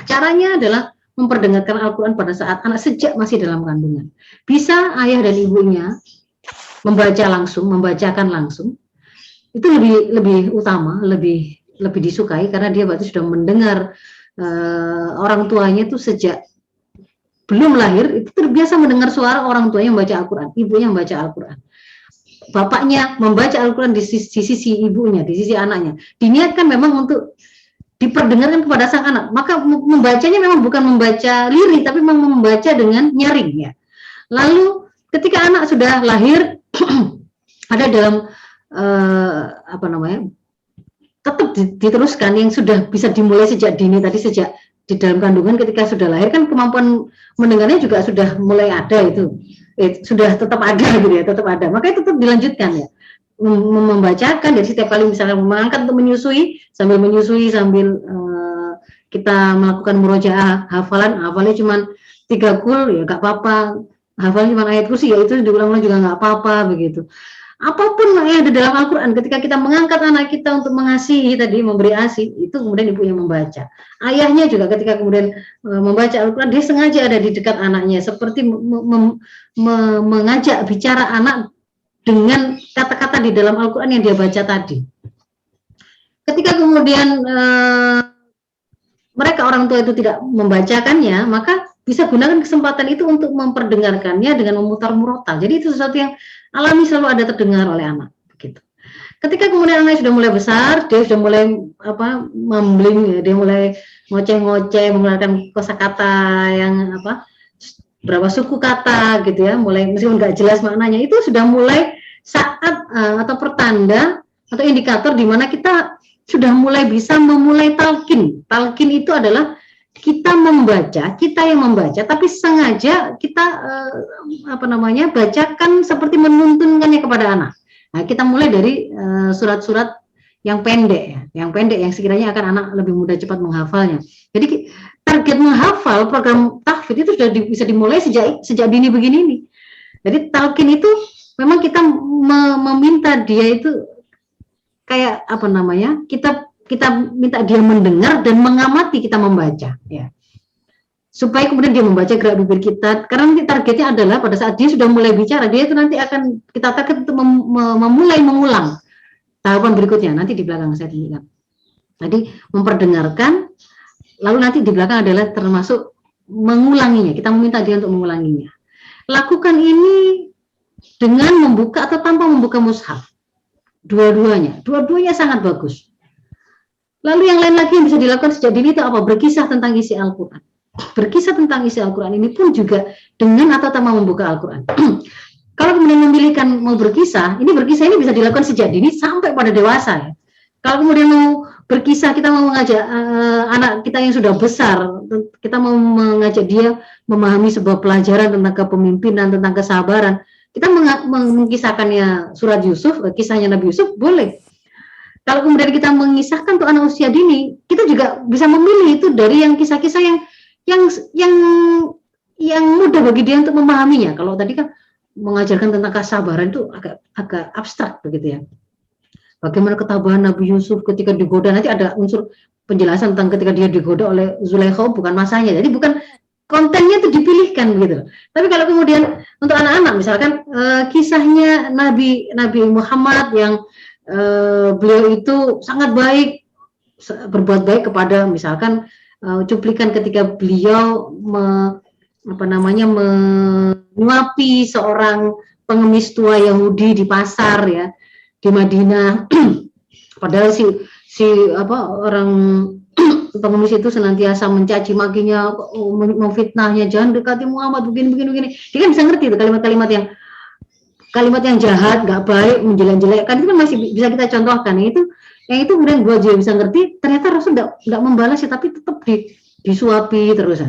Caranya adalah memperdengarkan Al-Quran pada saat anak sejak masih dalam kandungan. Bisa ayah dan ibunya membacakan langsung, itu lebih utama, lebih disukai, karena dia berarti sudah mendengar orang tuanya itu sejak belum lahir, itu terbiasa mendengar suara orang tuanya membaca Al-Quran, ibunya membaca Al-Quran. Bapaknya membaca Al-Quran di sisi ibunya, di sisi anaknya. Diniatkan memang untuk diperdengarkan kepada sang anak. Maka membacanya memang bukan membaca lirik, tapi memang membaca dengan nyaring ya. Lalu ketika anak sudah lahir, ada dalam tetap diteruskan yang sudah bisa dimulai sejak dini tadi, sejak di dalam kandungan ketika sudah lahir kan kemampuan mendengarnya juga sudah mulai ada itu, sudah tetap ada gitu ya, tetap ada. Makanya tetap dilanjutkan ya, membacakan dari setiap kali misalnya mengangkat untuk menyusui sambil kita melakukan murojaah, hafalnya cuma 3 kul ya nggak apa-apa, hafalnya cuma ayat kursi ya itu diulang-ulang juga nggak apa-apa begitu. Apapun yang ada dalam Al-Quran, ketika kita mengangkat anak kita untuk mengasihi tadi, memberi ASI, itu kemudian ibu yang membaca. Ayahnya juga ketika kemudian membaca Al-Quran, dia sengaja ada di dekat anaknya, seperti mengajak bicara anak dengan kata-kata di dalam Al-Quran yang dia baca tadi. Ketika kemudian mereka orang tua itu tidak membacakannya, maka bisa gunakan kesempatan itu untuk memperdengarkannya dengan memutar murotal. Jadi itu sesuatu yang alami, selalu ada terdengar oleh anak. Begitu. Ketika kemudian anak sudah mulai besar, dia sudah mulai mumbling, ya, dia mulai ngoceh-ngoceh, mengeluarkan kosakata yang berapa suku kata gitu ya, mulai meskipun nggak jelas maknanya, itu sudah mulai saat atau pertanda atau indikator di mana kita sudah mulai bisa memulai talqin. Talqin itu adalah kita yang membaca, tapi sengaja kita bacakan seperti menuntunkannya kepada anak. Nah, kita mulai dari surat-surat yang pendek, yang sekiranya akan anak lebih mudah cepat menghafalnya. Jadi target menghafal program tahfidz itu sudah bisa dimulai sejak dini begini nih. Jadi talqin itu memang kita meminta dia itu kayak kita minta dia mendengar dan mengamati kita membaca ya, supaya kemudian dia membaca gerak bibir kita, karena nanti targetnya adalah pada saat dia sudah mulai bicara, dia itu nanti akan kita target untuk memulai mengulang tahapan berikutnya nanti di belakang saya tunjukkan. Jadi memperdengarkan, lalu nanti di belakang adalah termasuk mengulanginya, kita meminta dia untuk mengulanginya. Lakukan ini dengan membuka atau tanpa membuka mushaf, dua-duanya sangat bagus. Lalu yang lain lagi yang bisa dilakukan sejak dini itu apa? Berkisah tentang isi Al-Quran. Berkisah tentang isi Al-Quran ini pun juga dengan atau tanpa membuka Al-Quran. Kalau kemudian memilihkan mau berkisah ini bisa dilakukan sejak dini sampai pada dewasa ya. Kalau kemudian mau berkisah, kita mau mengajak anak kita yang sudah besar, kita mau mengajak dia memahami sebuah pelajaran tentang kepemimpinan, tentang kesabaran, kita mengisahkannya surat Yusuf, kisahnya Nabi Yusuf, boleh. Kalau kemudian kita mengisahkan untuk anak usia dini, kita juga bisa memilih itu dari yang kisah-kisah yang mudah bagi dia untuk memahaminya. Kalau tadi kan mengajarkan tentang kesabaran itu agak abstrak begitu ya. Bagaimana ketabahan Nabi Yusuf ketika digoda, nanti ada unsur penjelasan tentang ketika dia digoda oleh Zulaikha, bukan masanya. Jadi bukan kontennya itu dipilihkan begitu. Tapi kalau kemudian untuk anak-anak misalkan kisahnya Nabi Muhammad yang beliau itu sangat baik, berbuat baik kepada misalkan cuplikan ketika beliau menyuapi seorang pengemis tua Yahudi di pasar ya di Madinah. Padahal orang pengemis itu senantiasa mencaci makinya, memfitnahnya, jangan dekati Muhammad begini. Dia kan bisa ngerti itu kalimat yang jahat, nggak baik, menjelek-jelekkan itu kan masih bisa kita contohkan. Yang itu kemudian gue juga bisa ngerti. Ternyata Rasul nggak membalas ya, tapi tetap disuapi terus.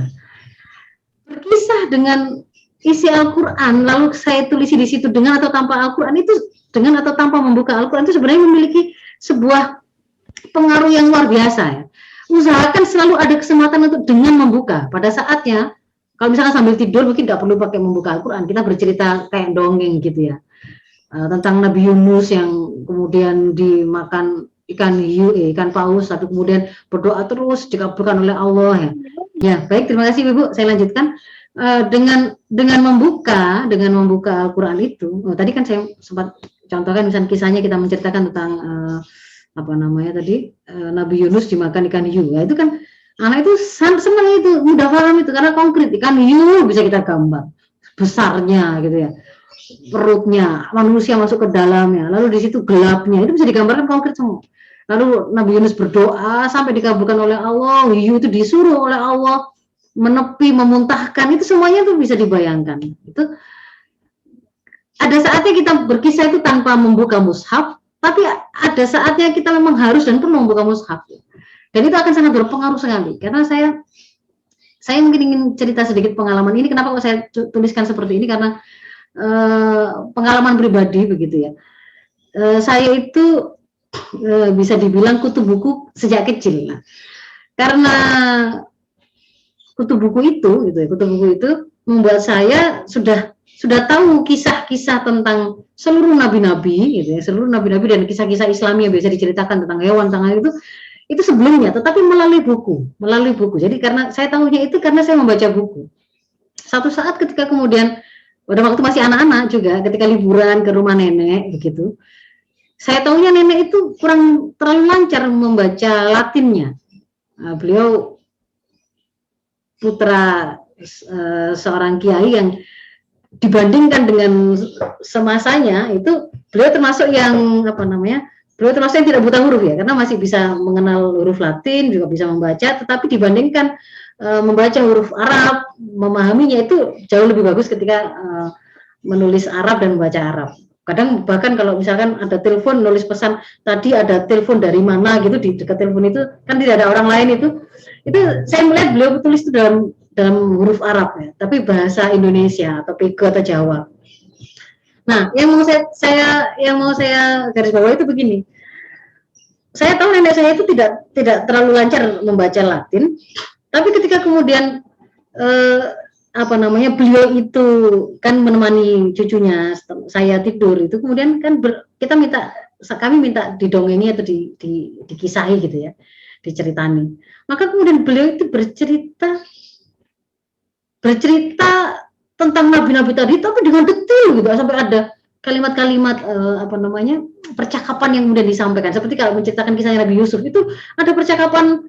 Berkisah dengan isi Al-Quran, lalu saya tulis di situ dengan atau tanpa Al-Quran itu, dengan atau tanpa membuka Al-Quran itu sebenarnya memiliki sebuah pengaruh yang luar biasa ya. Usahakan selalu ada kesempatan untuk dengan membuka pada saatnya. Kalau misalkan sambil tidur mungkin nggak perlu pakai membuka Al-Quran, kita bercerita kayak dongeng gitu ya, tentang Nabi Yunus yang kemudian dimakan ikan paus, tapi kemudian berdoa terus dikabulkan oleh Allah ya. Ya baik, terima kasih Ibu. Saya lanjutkan dengan membuka Al-Quran itu. Tadi kan saya sempat contohkan misalnya kisahnya, kita menceritakan tentang Nabi Yunus dimakan ikan hiu. Ya, itu kan anak itu senang, itu mudah paham itu karena konkret. Ikan hiu bisa kita gambar besarnya gitu ya, perutnya, manusia masuk ke dalamnya, lalu di situ gelapnya, itu bisa digambarkan konkret semua. Lalu Nabi Yunus berdoa sampai dikabulkan oleh Allah, hiu itu disuruh oleh Allah menepi, memuntahkan, itu semuanya tuh bisa dibayangkan. Itu ada saatnya kita berkisah itu tanpa membuka mushaf, tapi ada saatnya kita memang harus dan perlu membuka mushaf. Dan itu akan sangat berpengaruh sekali. Karena saya mungkin ingin cerita sedikit pengalaman ini. Kenapa kok saya tuliskan seperti ini? Karena pengalaman pribadi begitu ya. Saya itu bisa dibilang kutu buku sejak kecil. Nah, karena kutu buku itu membuat saya sudah tahu kisah-kisah tentang seluruh nabi-nabi gitu ya, seluruh nabi-nabi dan kisah-kisah Islami yang biasa diceritakan tentang hewan itu sebelumnya, tetapi melalui buku. Jadi karena saya tahunya itu karena saya membaca buku. Satu saat ketika kemudian pada waktu masih anak-anak juga, ketika liburan ke rumah nenek begitu, saya tahunya nenek itu kurang terlalu lancar membaca Latinnya. Beliau putra seorang kiai yang dibandingkan dengan semasanya itu beliau termasuk yang beliau termasuk yang tidak buta huruf ya, karena masih bisa mengenal huruf Latin, juga bisa membaca, tetapi dibandingkan membaca huruf Arab, memahaminya itu jauh lebih bagus ketika menulis Arab dan membaca Arab. Kadang bahkan kalau misalkan ada telepon, nulis pesan, tadi ada telepon dari mana gitu, di dekat telepon itu kan tidak ada orang lain, itu saya melihat beliau tulis itu dalam huruf Arab ya, tapi bahasa Indonesia atau Peko atau Jawa. Nah, yang mau saya garis bawahi itu begini. Saya tahu nenek saya itu tidak terlalu lancar membaca Latin, tapi ketika kemudian beliau itu kan menemani cucunya saya tidur itu, kemudian kan kami minta didongengi atau dikisahi gitu ya, diceritani. Maka kemudian beliau itu bercerita tentang nabi-nabi tadi, tapi dengan detail gitu, sampai ada kalimat-kalimat percakapan yang kemudian disampaikan. Seperti kalau menceritakan kisahnya Nabi Yusuf, itu ada percakapan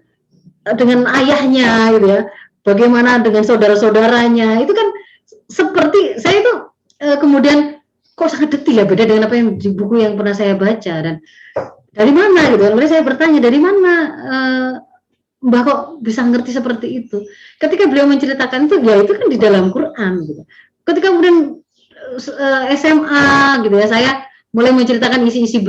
dengan ayahnya gitu ya, bagaimana dengan saudara-saudaranya, itu kan seperti saya itu kemudian kok sangat detail ya, beda dengan apa yang di buku yang pernah saya baca. Dan dari mana gitu, kemudian saya bertanya, dari mana Mbak kok bisa ngerti seperti itu? Ketika beliau menceritakan itu, ya itu kan di dalam Quran gitu. Ketika kemudian SMA gitu ya, saya mulai menceritakan isi-isi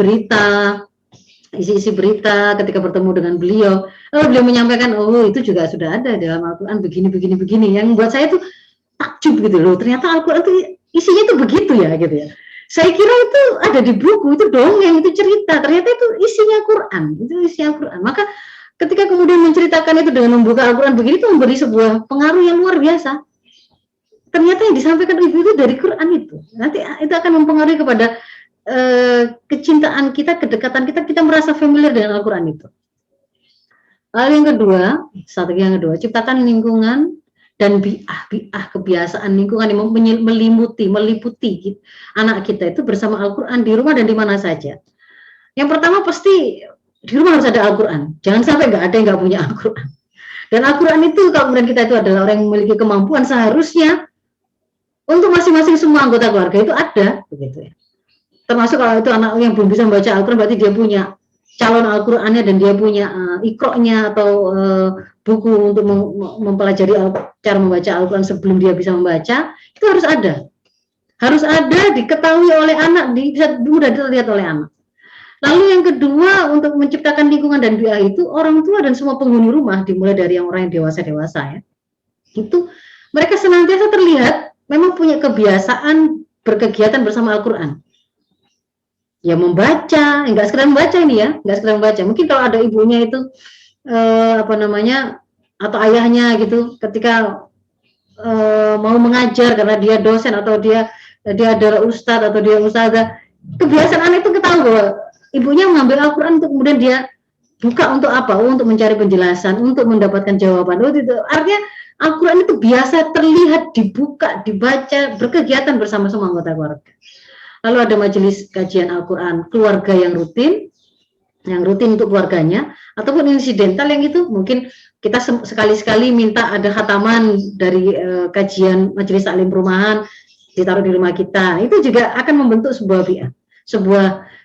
berita ketika bertemu dengan beliau. Lalu beliau menyampaikan, oh itu juga sudah ada dalam Al-Quran begini. Yang membuat saya tuh takjub gitu loh. Ternyata Al-Quran itu isinya tuh begitu ya gitu ya. Saya kira itu ada di buku, itu dongeng, itu cerita. Ternyata itu isinya Quran. Maka ketika kemudian menceritakan itu dengan membuka Al-Quran begini, itu memberi sebuah pengaruh yang luar biasa. Ternyata yang disampaikan ibu itu dari Quran itu. Nanti itu akan mempengaruhi kepada kecintaan kita, kedekatan kita merasa familiar dengan Al-Quran itu. Lalu yang kedua, strategi yang kedua, ciptakan lingkungan dan bi'ah kebiasaan lingkungan yang meliputi anak kita itu bersama Al-Quran di rumah dan di mana saja. Yang pertama pasti di rumah harus ada Al-Quran. Jangan sampai nggak ada yang nggak punya Al-Quran. Dan Al-Quran itu kalau kemudian kita itu adalah orang yang memiliki kemampuan, seharusnya untuk masing-masing semua anggota keluarga itu ada, begitu ya. Termasuk kalau itu anak yang belum bisa membaca Al-Quran, berarti dia punya calon Al-Qur'annya dan dia punya iqro'nya atau buku untuk mempelajari cara membaca Al-Qur'an sebelum dia bisa membaca, itu harus ada. Harus ada, diketahui oleh anak, bisa mudah dilihat oleh anak. Lalu yang kedua, untuk menciptakan lingkungan dan bi'ah itu, orang tua dan semua penghuni rumah, dimulai dari yang orang yang dewasa-dewasa ya, itu mereka senantiasa terlihat memang punya kebiasaan berkegiatan bersama Al-Qur'an. Ya membaca, enggak sekedar membaca ini ya, enggak sekedar membaca. Mungkin kalau ada ibunya itu atau ayahnya gitu, ketika mau mengajar karena dia dosen atau dia adalah ustadz atau dia ustadzah, kebiasaan anak itu ketahui bahwa ibunya mengambil Al-Qur'an untuk kemudian dia buka untuk apa? Untuk mencari penjelasan, untuk mendapatkan jawaban. Itu artinya Al-Qur'an itu biasa terlihat, dibuka, dibaca, berkegiatan bersama semua anggota keluarga. Lalu ada majelis kajian Al-Qur'an keluarga yang rutin untuk keluarganya, ataupun insidental yang itu mungkin kita sekali-sekali minta ada khataman dari kajian majelis taklim perumahan ditaruh di rumah kita. Itu juga akan membentuk sebuah bi'ah,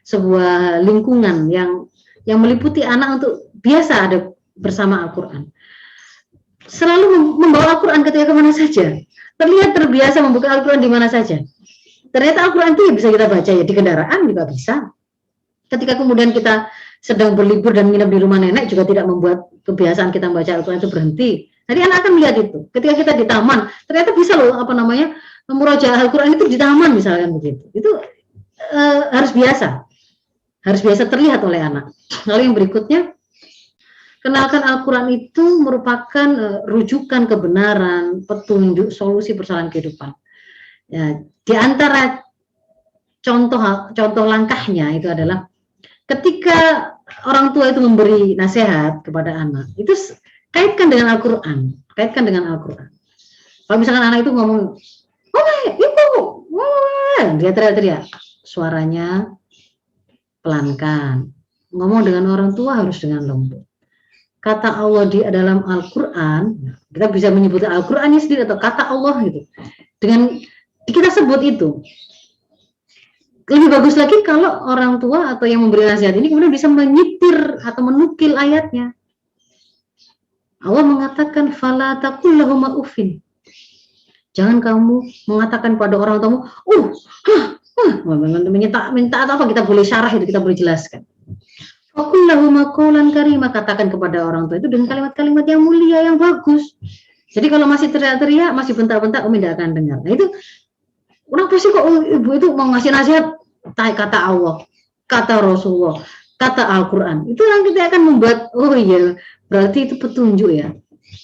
sebuah lingkungan yang meliputi anak untuk biasa ada bersama Al-Qur'an. Selalu membawa Al-Qur'an ketika kemana saja. Terlihat terbiasa membuka Al-Qur'an di mana saja. Ternyata Al-Qur'an itu bisa kita baca ya di kendaraan juga bisa. Ketika kemudian kita sedang berlibur dan nginep di rumah nenek juga tidak membuat kebiasaan kita membaca Al-Qur'an itu berhenti. Jadi anak akan melihat itu. Ketika kita di taman, ternyata bisa loh murajaah Al-Qur'an itu di taman misalkan begitu. Itu harus biasa terlihat oleh anak. Lalu yang berikutnya, kenalkan Al-Qur'an itu merupakan rujukan kebenaran, petunjuk, solusi persoalan kehidupan. Ya, di antara contoh langkahnya itu adalah ketika orang tua itu memberi nasihat kepada anak, itu kaitkan dengan Al-Qur'an. Kalau misalkan anak itu ngomong, ibu, dia teriak-teriak, suaranya pelankan. Ngomong dengan orang tua harus dengan lembut. Kata Allah di dalam Al-Qur'an, kita bisa menyebut Al-Qur'annya sendiri atau kata Allah gitu. Dengan kita sebut itu. Lebih bagus lagi kalau orang tua atau yang memberi nasihat ini kemudian bisa menyitir atau menukil ayatnya. Allah mengatakan fala taqul lahum uffin. Jangan kamu mengatakan pada orang tuamu, minta apa kita boleh syarah itu, kita boleh jelaskan. Faqul lahum qawlan karima, katakan kepada orang tua itu dengan kalimat-kalimat yang mulia, yang bagus. Jadi kalau masih teriak-teriak, masih bentak-bentak, Umi tidak akan dengar. Nah itu, kenapa sih kok ibu itu mau ngasih nasihat? Kata Allah, kata Rasulullah, kata Al-Qur'an. Itu nanti akan membuat, oh iya, berarti itu petunjuk ya.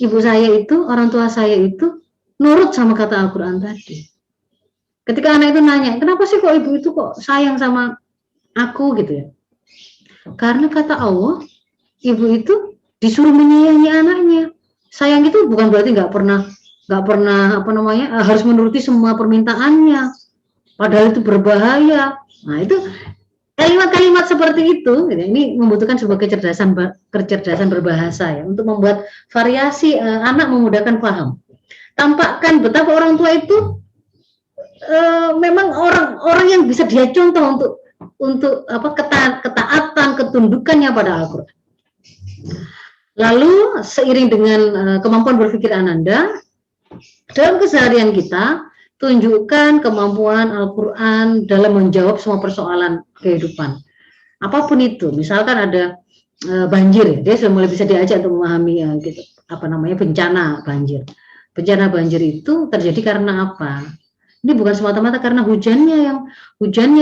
Ibu saya itu, orang tua saya itu nurut sama kata Al-Qur'an tadi. Ketika anak itu nanya, kenapa sih kok ibu itu kok sayang sama aku gitu ya? Karena kata Allah, ibu itu disuruh menyayangi anaknya. Sayang itu bukan berarti nggak pernah harus menuruti semua permintaannya. Padahal itu berbahaya. Nah itu kalimat-kalimat seperti itu, ini membutuhkan sebuah kecerdasan berbahasa ya, untuk membuat variasi anak memudahkan paham. Tampakkan betapa orang tua itu memang orang yang bisa dia contoh untuk ketaatan, ketundukannya pada Al-Qur'an. Lalu seiring dengan kemampuan berpikir Ananda, dalam keseharian kita tunjukkan kemampuan Al-Qur'an dalam menjawab semua persoalan kehidupan. Apapun itu, misalkan ada banjir, dia sudah mulai bisa diajak untuk memahami bencana banjir. Bencana banjir itu terjadi karena apa? Ini bukan semata-mata karena hujannya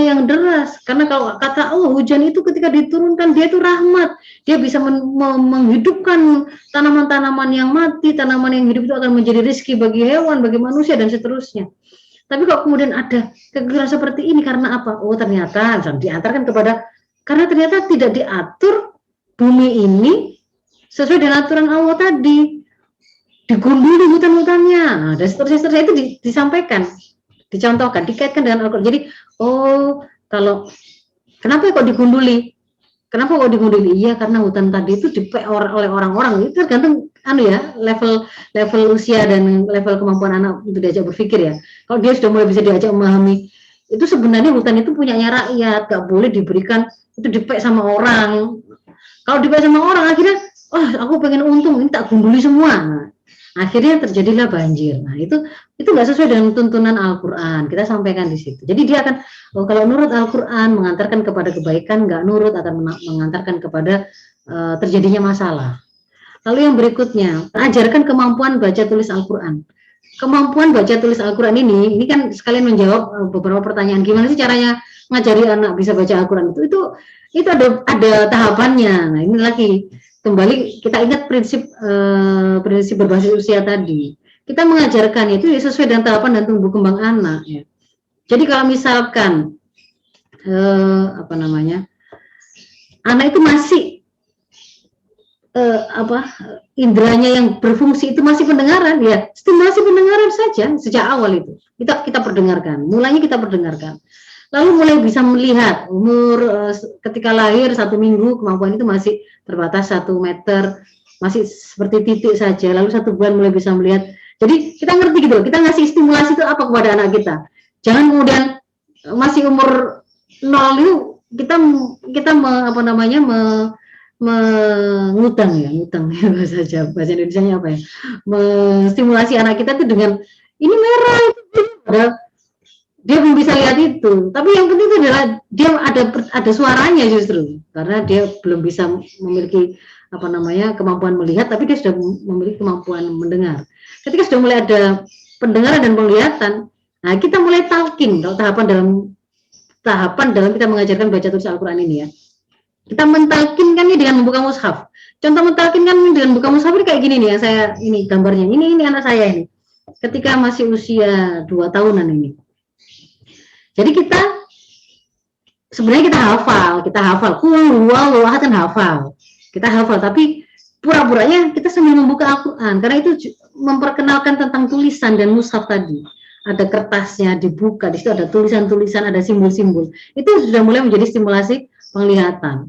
yang deras. Karena kalau kata Allah, hujan itu ketika diturunkan dia itu rahmat. Dia bisa menghidupkan tanaman-tanaman yang mati, tanaman yang hidup itu akan menjadi rezeki bagi hewan, bagi manusia dan seterusnya. Tapi kalau kemudian ada kegagalan seperti ini karena apa? Oh ternyata diantarkan karena ternyata tidak diatur bumi ini sesuai dengan aturan Allah tadi. Digunduli hutan-hutannya, dan seterusnya itu disampaikan, dicontohkan, dikaitkan dengan Al-Qur'an. Jadi, kenapa kok digunduli? Kenapa kok digunduli? Iya, karena hutan tadi itu dipeor oleh orang-orang. Itu tergantung level usia dan level kemampuan anak untuk diajak berpikir ya. Kalau dia sudah mulai bisa diajak memahami itu sebenarnya hutan itu punyanya rakyat, gak boleh diberikan itu dipek sama orang. Kalau dipek sama orang akhirnya, aku pengen untung, ini tak gunduli semua. Nah, akhirnya terjadilah banjir. Nah, itu nggak sesuai dengan tuntunan Al-Quran. Kita sampaikan di situ. Jadi dia akan, kalau nurut Al-Quran mengantarkan kepada kebaikan, nggak nurut akan mengantarkan kepada terjadinya masalah. Lalu yang berikutnya, ajarkan kemampuan baca tulis Al-Quran. Kemampuan baca tulis Al-Quran ini kan sekalian menjawab beberapa pertanyaan. Gimana sih caranya ngajari anak bisa baca Al-Quran? Itu ada tahapannya. Nah, ini lagi kembali kita ingat prinsip berbasis usia tadi. Kita mengajarkan itu sesuai dengan tahapan dan tumbuh kembang anak. Ya. Jadi kalau misalkan anak itu masih indranya yang berfungsi itu masih pendengaran, ya stimulasi pendengaran saja sejak awal itu kita perdengarkan, mulanya kita perdengarkan, lalu mulai bisa melihat umur ketika lahir 1 minggu kemampuan itu masih terbatas 1 meter, masih seperti titik saja, lalu 1 bulan mulai bisa melihat. Jadi kita ngerti gitu, kita ngasih stimulasi itu apa kepada anak kita, jangan kemudian masih umur 0 itu kita mengutang bahasa Indonesianya apa ya, menstimulasi anak kita tuh dengan ini merah itu padahal dia belum bisa lihat itu, tapi yang penting itu adalah dia ada suaranya justru karena dia belum bisa memiliki kemampuan melihat, tapi dia sudah memiliki kemampuan mendengar. Ketika sudah mulai ada pendengaran dan penglihatan, nah kita mulai talqin. Kalau tahapan dalam kita mengajarkan baca tulis Al-Quran ini ya, kita mentalkinkannya dengan membuka mushaf. Contoh mentalkinkan dengan membuka mushaf ini kayak gini nih, yang saya ini gambarnya. Ini anak saya ini. Ketika masih usia 2 tahunan ini. Jadi kita sebenarnya kita hafal. Qul huwallahu ahad kan hafal. Kita hafal, tapi pura-puranya kita sambil membuka Al-Quran karena itu memperkenalkan tentang tulisan dan mushaf tadi. Ada kertasnya dibuka, di situ ada tulisan-tulisan, ada simbol-simbol. Itu sudah mulai menjadi stimulasi penglihatan.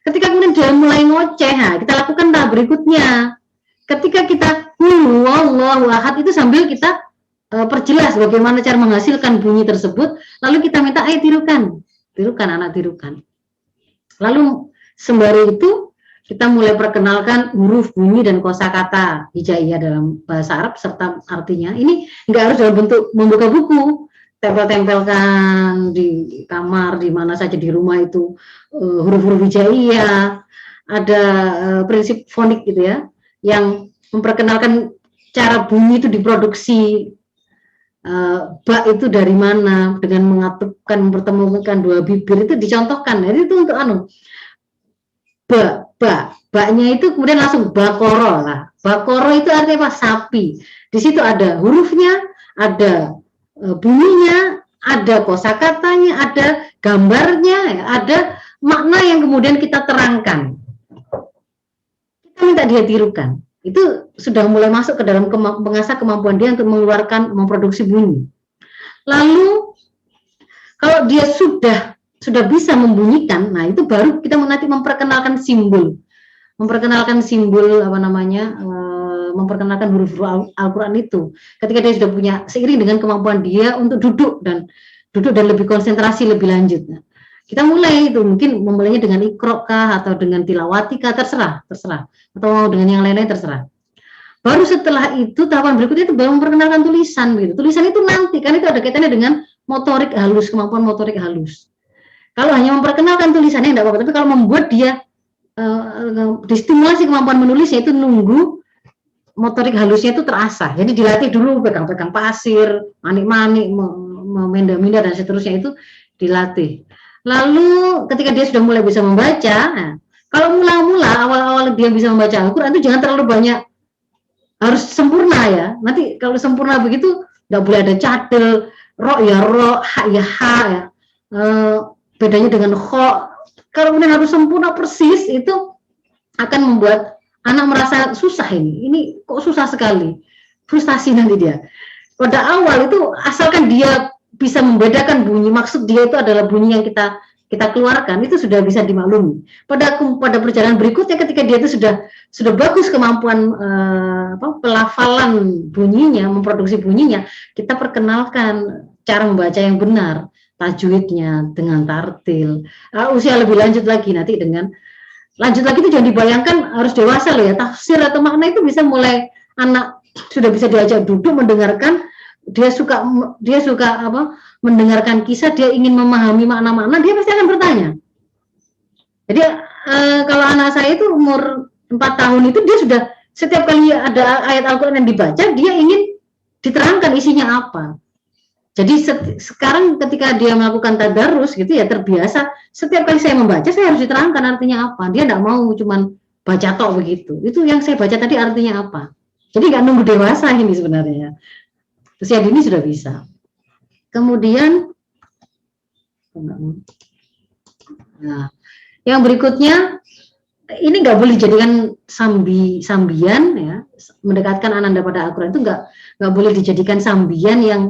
Ketika kemudian dia mulai ngoceh, kita lakukan tahap berikutnya. Ketika kita Allahu ahad itu sambil kita perjelas bagaimana cara menghasilkan bunyi tersebut, lalu kita minta tirukan anak tirukan. Lalu sembari itu kita mulai perkenalkan huruf, bunyi dan kosakata hijaiyah dalam bahasa Arab serta artinya. Ini nggak harus dalam bentuk membuka buku, tempel-tempelkan di kamar, di mana saja di rumah itu huruf-huruf hijaiyah. Ada prinsip fonik gitu ya, yang memperkenalkan cara bunyi itu diproduksi. Ba itu dari mana, dengan mengatupkan, mempertemukan 2 bibir itu dicontohkan. Jadi itu untuk baknya itu kemudian langsung bakoro lah. Bakoro itu artinya apa? Sapi. Di situ ada hurufnya, ada bunyinya, ada kosakatanya, ada gambarnya, ada makna yang kemudian kita terangkan. Kita minta dia tirukan. Itu sudah mulai masuk ke dalam mengasah kemampuan dia untuk mengeluarkan, memproduksi bunyi. Lalu kalau dia sudah bisa membunyikan, nah itu baru kita nanti memperkenalkan simbol memperkenalkan huruf Al-Quran itu. Ketika dia sudah punya, seiring dengan kemampuan dia untuk duduk dan lebih konsentrasi lebih lanjut. Nah, kita mulai itu mungkin memulainya dengan iqra kah atau dengan tilawati kah, terserah atau mau dengan yang lain-lain terserah. Baru setelah itu tahapan berikutnya itu baru memperkenalkan tulisan gitu. Tulisan itu nanti kan itu ada kaitannya dengan motorik halus, kemampuan motorik halus. Kalau hanya memperkenalkan tulisannya tidak apa-apa, tapi kalau membuat dia distimulasi kemampuan menulisnya itu nunggu motorik halusnya itu terasah. Jadi dilatih dulu pegang-pegang pasir, manik-manik, memenda-menda dan seterusnya itu dilatih. Lalu ketika dia sudah mulai bisa membaca, nah, kalau mula-mula awal-awal dia bisa membaca Al-Quran itu jangan terlalu banyak, harus sempurna ya. Nanti kalau sempurna begitu nggak boleh ada cadel, ro ya ro, ha ya ha ya. Bedanya dengan kho. Kalau kemudian harus sempurna persis itu akan membuat anak merasa susah ini kok susah sekali, frustasi nanti dia. Pada awal itu asalkan dia bisa membedakan bunyi, maksud dia itu adalah bunyi yang kita keluarkan, itu sudah bisa dimaklumi. Pada perjalanan berikutnya ketika dia itu sudah bagus kemampuan pelafalan bunyinya, memproduksi bunyinya, kita perkenalkan cara membaca yang benar, tajwidnya dengan tartil. Usia lebih lanjut lagi nanti dengan lanjut lagi itu jangan dibayangkan harus dewasa loh ya. Tafsir atau makna itu bisa mulai anak sudah bisa diajak duduk mendengarkan, dia suka apa mendengarkan kisah, dia ingin memahami makna-makna, dia pasti akan bertanya. Jadi kalau anak saya itu umur 4 tahun itu dia sudah setiap kali ada ayat Al-Quran yang dibaca, dia ingin diterangkan isinya apa. Jadi sekarang ketika dia melakukan tadarus gitu ya, terbiasa setiap kali saya membaca saya harus diterangkan artinya apa. Dia tidak mau cuman baca tok begitu. Itu yang saya baca tadi artinya apa. Jadi nggak nunggu dewasa ini sebenarnya. Usia dini sudah bisa. Kemudian, nah, yang berikutnya ini nggak boleh dijadikan sambian ya. Mendekatkan ananda pada Al-Quran itu nggak boleh dijadikan sambian yang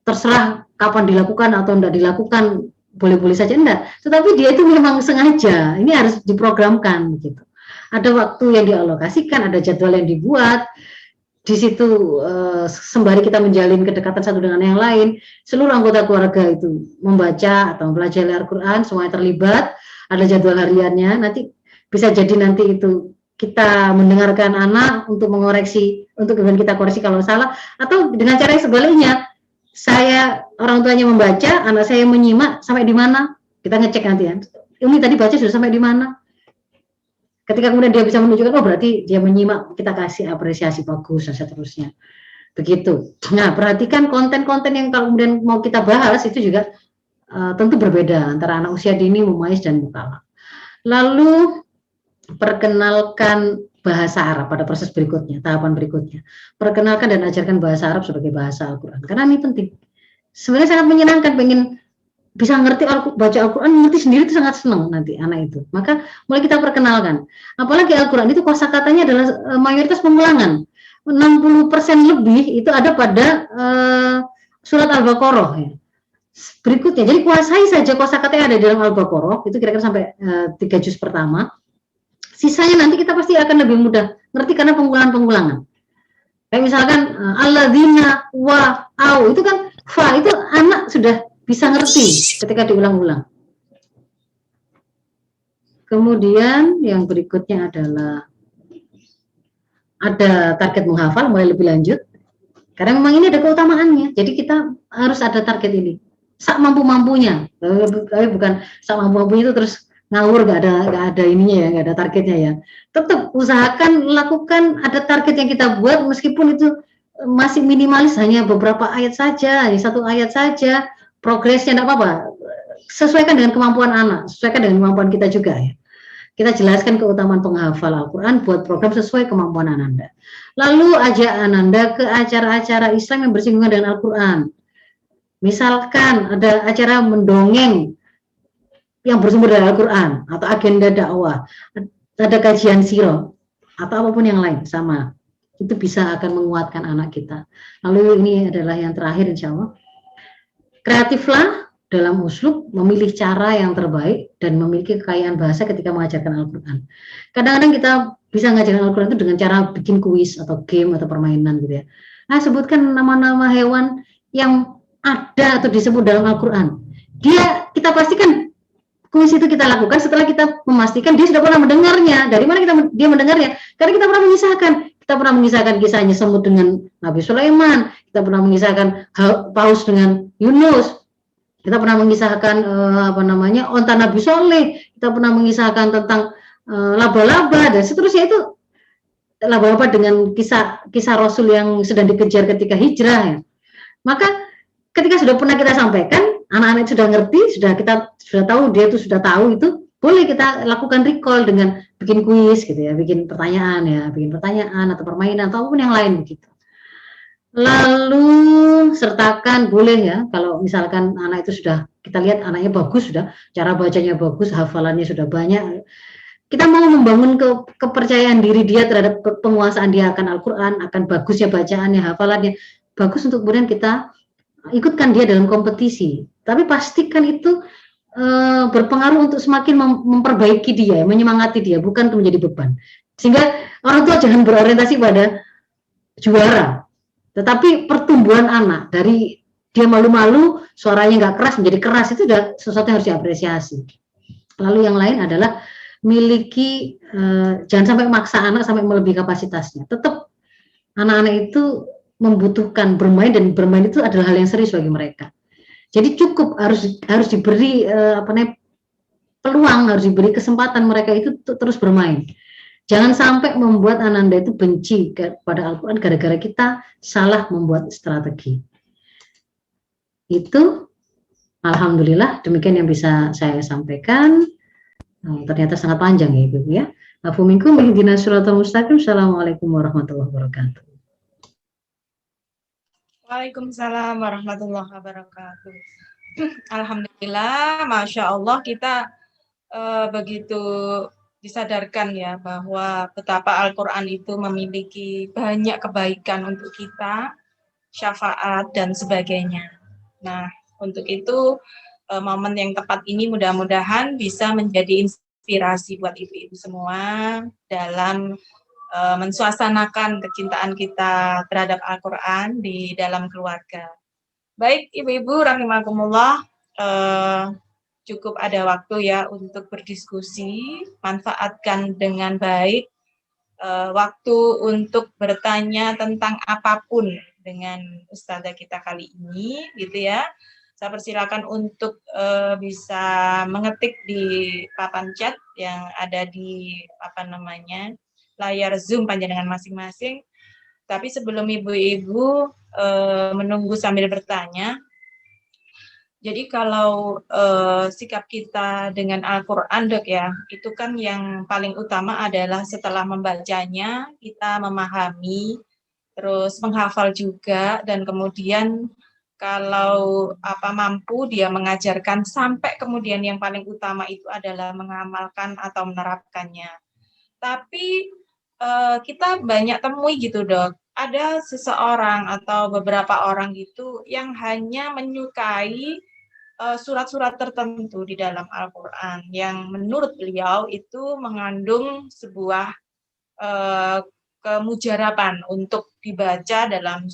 terserah kapan dilakukan atau tidak dilakukan, boleh-boleh saja enggak. Tetapi dia itu memang sengaja, ini harus diprogramkan gitu. Ada waktu yang dialokasikan, ada jadwal yang dibuat. Di situ sembari kita menjalin kedekatan satu dengan yang lain, seluruh anggota keluarga itu membaca atau mempelajari Al-Quran, semuanya terlibat, ada jadwal hariannya. Nanti bisa jadi nanti itu kita mendengarkan anak untuk mengoreksi, untuk kemudian kita koreksi kalau salah, atau dengan cara yang sebaliknya. Saya orang tuanya membaca, anak saya menyimak sampai di mana, kita ngecek nanti ya. Umi tadi baca sudah sampai di mana. Ketika kemudian dia bisa menunjukkan, oh berarti dia menyimak, kita kasih apresiasi bagus dan seterusnya. Begitu. Nah, perhatikan konten-konten yang kalau kemudian mau kita bahas itu juga tentu berbeda antara anak usia dini, mumaiz dan mukallaf. Lalu perkenalkan bahasa Arab pada proses berikutnya, tahapan berikutnya. Perkenalkan dan ajarkan bahasa Arab sebagai bahasa Al-Quran. Karena ini penting. Sebenarnya sangat menyenangkan, pengen bisa ngerti baca Al-Quran, ngerti sendiri itu sangat senang nanti anak itu. Maka mulai kita perkenalkan. Apalagi Al-Quran itu kosakatanya adalah mayoritas pengulangan. 60% lebih itu ada pada surat Al-Baqarah ya. Berikutnya, jadi kuasai saja kosakata yang ada di dalam Al-Baqarah, itu kira-kira sampai 3 juz pertama. Sisanya nanti kita pasti akan lebih mudah ngerti karena pengulangan-pengulangan. Kayak misalkan alladzina wa au, itu kan fa itu anak sudah bisa ngerti ketika diulang-ulang. Kemudian yang berikutnya adalah ada target menghafal mulai lebih lanjut. Karena memang ini ada keutamaannya. Jadi kita harus ada target ini. Sak mampu-mampunya. Bukan sak mampu-mampunya itu terus ngawur, nggak ada ininya ya, nggak ada targetnya ya. Tetap usahakan lakukan, ada target yang kita buat meskipun itu masih minimalis, hanya beberapa ayat saja, hanya 1 ayat saja, progresnya enggak apa-apa. Sesuaikan dengan kemampuan anak, sesuaikan dengan kemampuan kita juga ya. Kita jelaskan keutamaan penghafal Al-Quran, buat program sesuai kemampuan Ananda. Lalu ajak Ananda ke acara-acara Islam yang bersinggungan dengan Al-Quran. Misalkan ada acara mendongeng yang bersumber dari Al-Quran, atau agenda dakwah, ada kajian sirah, atau apapun yang lain, sama. Itu bisa akan menguatkan anak kita. Lalu ini adalah yang terakhir insya Allah. Kreatiflah dalam uslub, memilih cara yang terbaik, dan memiliki kekayaan bahasa ketika mengajarkan Al-Quran. Kadang-kadang kita bisa mengajarkan Al-Quran itu dengan cara bikin kuis, atau game, atau permainan gitu ya. Nah, sebutkan nama-nama hewan yang ada atau disebut dalam Al-Quran. Kita pastikan kuis itu kita lakukan setelah kita memastikan dia sudah pernah mendengarnya. Dari mana dia mendengarnya? Karena kita pernah mengisahkan. Kita pernah mengisahkan kisahnya semut dengan Nabi Sulaiman. Kita pernah mengisahkan paus dengan Yunus. Kita pernah mengisahkan onta Nabi Soleh. Kita pernah mengisahkan tentang laba-laba dan seterusnya. Itu laba-laba dengan kisah Rasul yang sedang dikejar ketika hijrah ya. Maka ketika sudah pernah kita sampaikan, anak-anak sudah ngerti, kita sudah tahu, dia itu sudah tahu, itu boleh kita lakukan recall dengan bikin kuis gitu ya, bikin pertanyaan atau permainan atau apapun yang lain begitu. Lalu sertakan boleh ya, kalau misalkan anak itu sudah kita lihat anaknya bagus, sudah cara bacanya bagus, hafalannya sudah banyak, kita mau membangun kepercayaan diri dia terhadap penguasaan dia akan Al-Quran, akan bagusnya bacaannya, hafalannya, bagus untuk kemudian kita ikutkan dia dalam kompetisi. Tapi pastikan itu berpengaruh untuk semakin memperbaiki dia, menyemangati dia, bukan untuk menjadi beban. Sehingga orang tua jangan berorientasi pada juara, tetapi pertumbuhan anak dari dia malu-malu, suaranya nggak keras menjadi keras, itu sudah sesuatu yang harus diapresiasi. Lalu yang lain adalah miliki jangan sampai maksa anak sampai melebihi kapasitasnya. Tetap anak-anak itu membutuhkan bermain, dan bermain itu adalah hal yang serius bagi mereka. Jadi cukup harus diberi peluang, harus diberi kesempatan mereka itu terus bermain. Jangan sampai membuat Ananda itu benci kepada Al-Quran gara-gara kita salah membuat strategi. Itu alhamdulillah demikian yang bisa saya sampaikan. Ternyata sangat panjang ya Ibu ya. Afu minkum ihdinas siratal mustaqim. Assalamualaikum warahmatullahi wabarakatuh. Waalaikumsalam warahmatullahi wabarakatuh. Alhamdulillah, Masya Allah kita begitu disadarkan ya bahwa betapa Al-Quran itu memiliki banyak kebaikan untuk kita, syafaat dan sebagainya. Nah, untuk itu momen yang tepat ini mudah-mudahan bisa menjadi inspirasi buat ibu-ibu semua dalam mensuasanakan kecintaan kita terhadap Al-Quran di dalam keluarga. Baik, ibu-ibu rahimakumullah, cukup ada waktu ya untuk berdiskusi, manfaatkan dengan baik waktu untuk bertanya tentang apapun dengan ustazah kita kali ini, gitu ya. Saya persilakan untuk bisa mengetik di papan chat yang ada di layar Zoom panjenengan masing-masing. Tapi sebelum ibu-ibu menunggu sambil bertanya, jadi kalau sikap kita dengan Al-Quran, Dok ya, itu kan yang paling utama adalah setelah membacanya, kita memahami, terus menghafal juga, dan kemudian kalau mampu dia mengajarkan, sampai kemudian yang paling utama itu adalah mengamalkan atau menerapkannya. Tapi kita banyak temui gitu Dok, ada seseorang atau beberapa orang gitu yang hanya menyukai surat-surat tertentu di dalam Al-Quran yang menurut beliau itu mengandung sebuah kemujaraban untuk dibaca dalam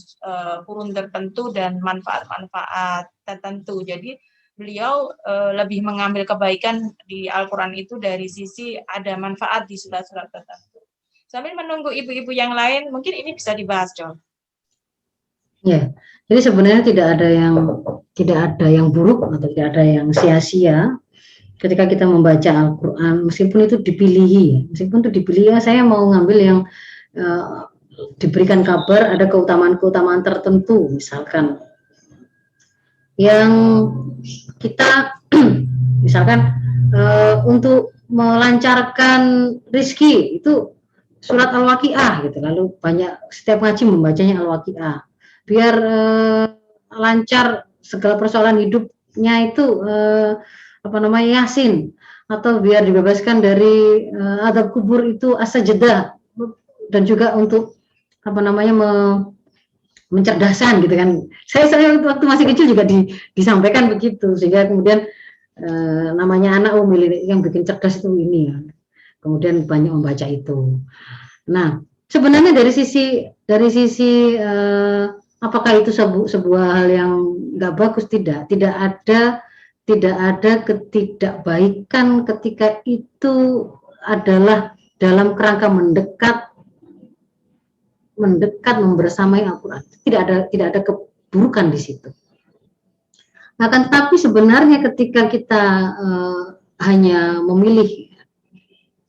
kurun tertentu dan manfaat-manfaat tertentu. Jadi beliau lebih mengambil kebaikan di Al-Quran itu dari sisi ada manfaat di surat-surat tertentu. Sambil menunggu ibu-ibu yang lain, mungkin ini bisa dibahas, John. Ya, jadi sebenarnya tidak ada yang buruk atau tidak ada yang sia-sia ketika kita membaca Al-Quran, meskipun itu dipilih ya, saya mau ngambil yang diberikan kabar ada keutamaan-keutamaan tertentu, misalkan yang kita misalkan untuk melancarkan rizki itu surat Al-Waqiah gitu, lalu banyak setiap ngaji membacanya Al-Waqiah biar lancar segala persoalan hidupnya itu Yasin, atau biar dibebaskan dari azab kubur itu as-sajdah, dan juga untuk mencerdaskan gitu kan. Saya waktu masih kecil juga disampaikan begitu, sehingga kemudian namanya anak milih yang bikin cerdas itu ini ya. Kemudian banyak membaca itu. Nah, sebenarnya dari sisi apakah itu sebuah hal yang nggak bagus? Tidak ada ketidakbaikan ketika itu adalah dalam kerangka mendekat membersamai Al-Quran. Tidak ada keburukan di situ. Nah, tetapi sebenarnya ketika kita hanya memilih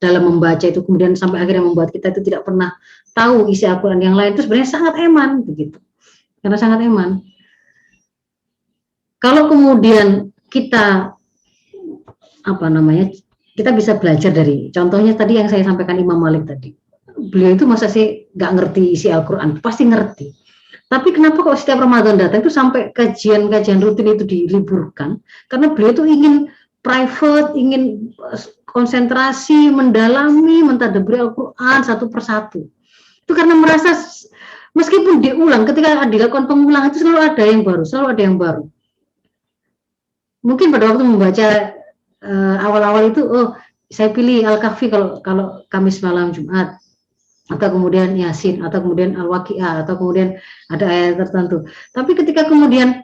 dalam membaca itu kemudian sampai akhirnya membuat kita itu tidak pernah tahu isi Al-Quran yang lain, itu sebenarnya sangat eman begitu. Karena sangat eman. Kalau kemudian kita kita bisa belajar dari contohnya tadi yang saya sampaikan Imam Malik tadi. Beliau itu masa sih nggak ngerti isi Al-Quran? Pasti ngerti. Tapi kenapa kok setiap Ramadan datang itu sampai kajian-kajian rutin itu diliburkan? Karena beliau itu ingin private, ingin konsentrasi, mendalami, mentadabburi Al-Quran satu persatu. Itu karena merasa meskipun diulang, ketika dilakukan pengulangan itu selalu ada yang baru. Mungkin pada waktu membaca awal-awal itu, saya pilih Al-Kahfi kalau Kamis malam Jumat, atau kemudian Yasin, atau kemudian Al-Waqiah, atau kemudian ada ayat tertentu. Tapi ketika kemudian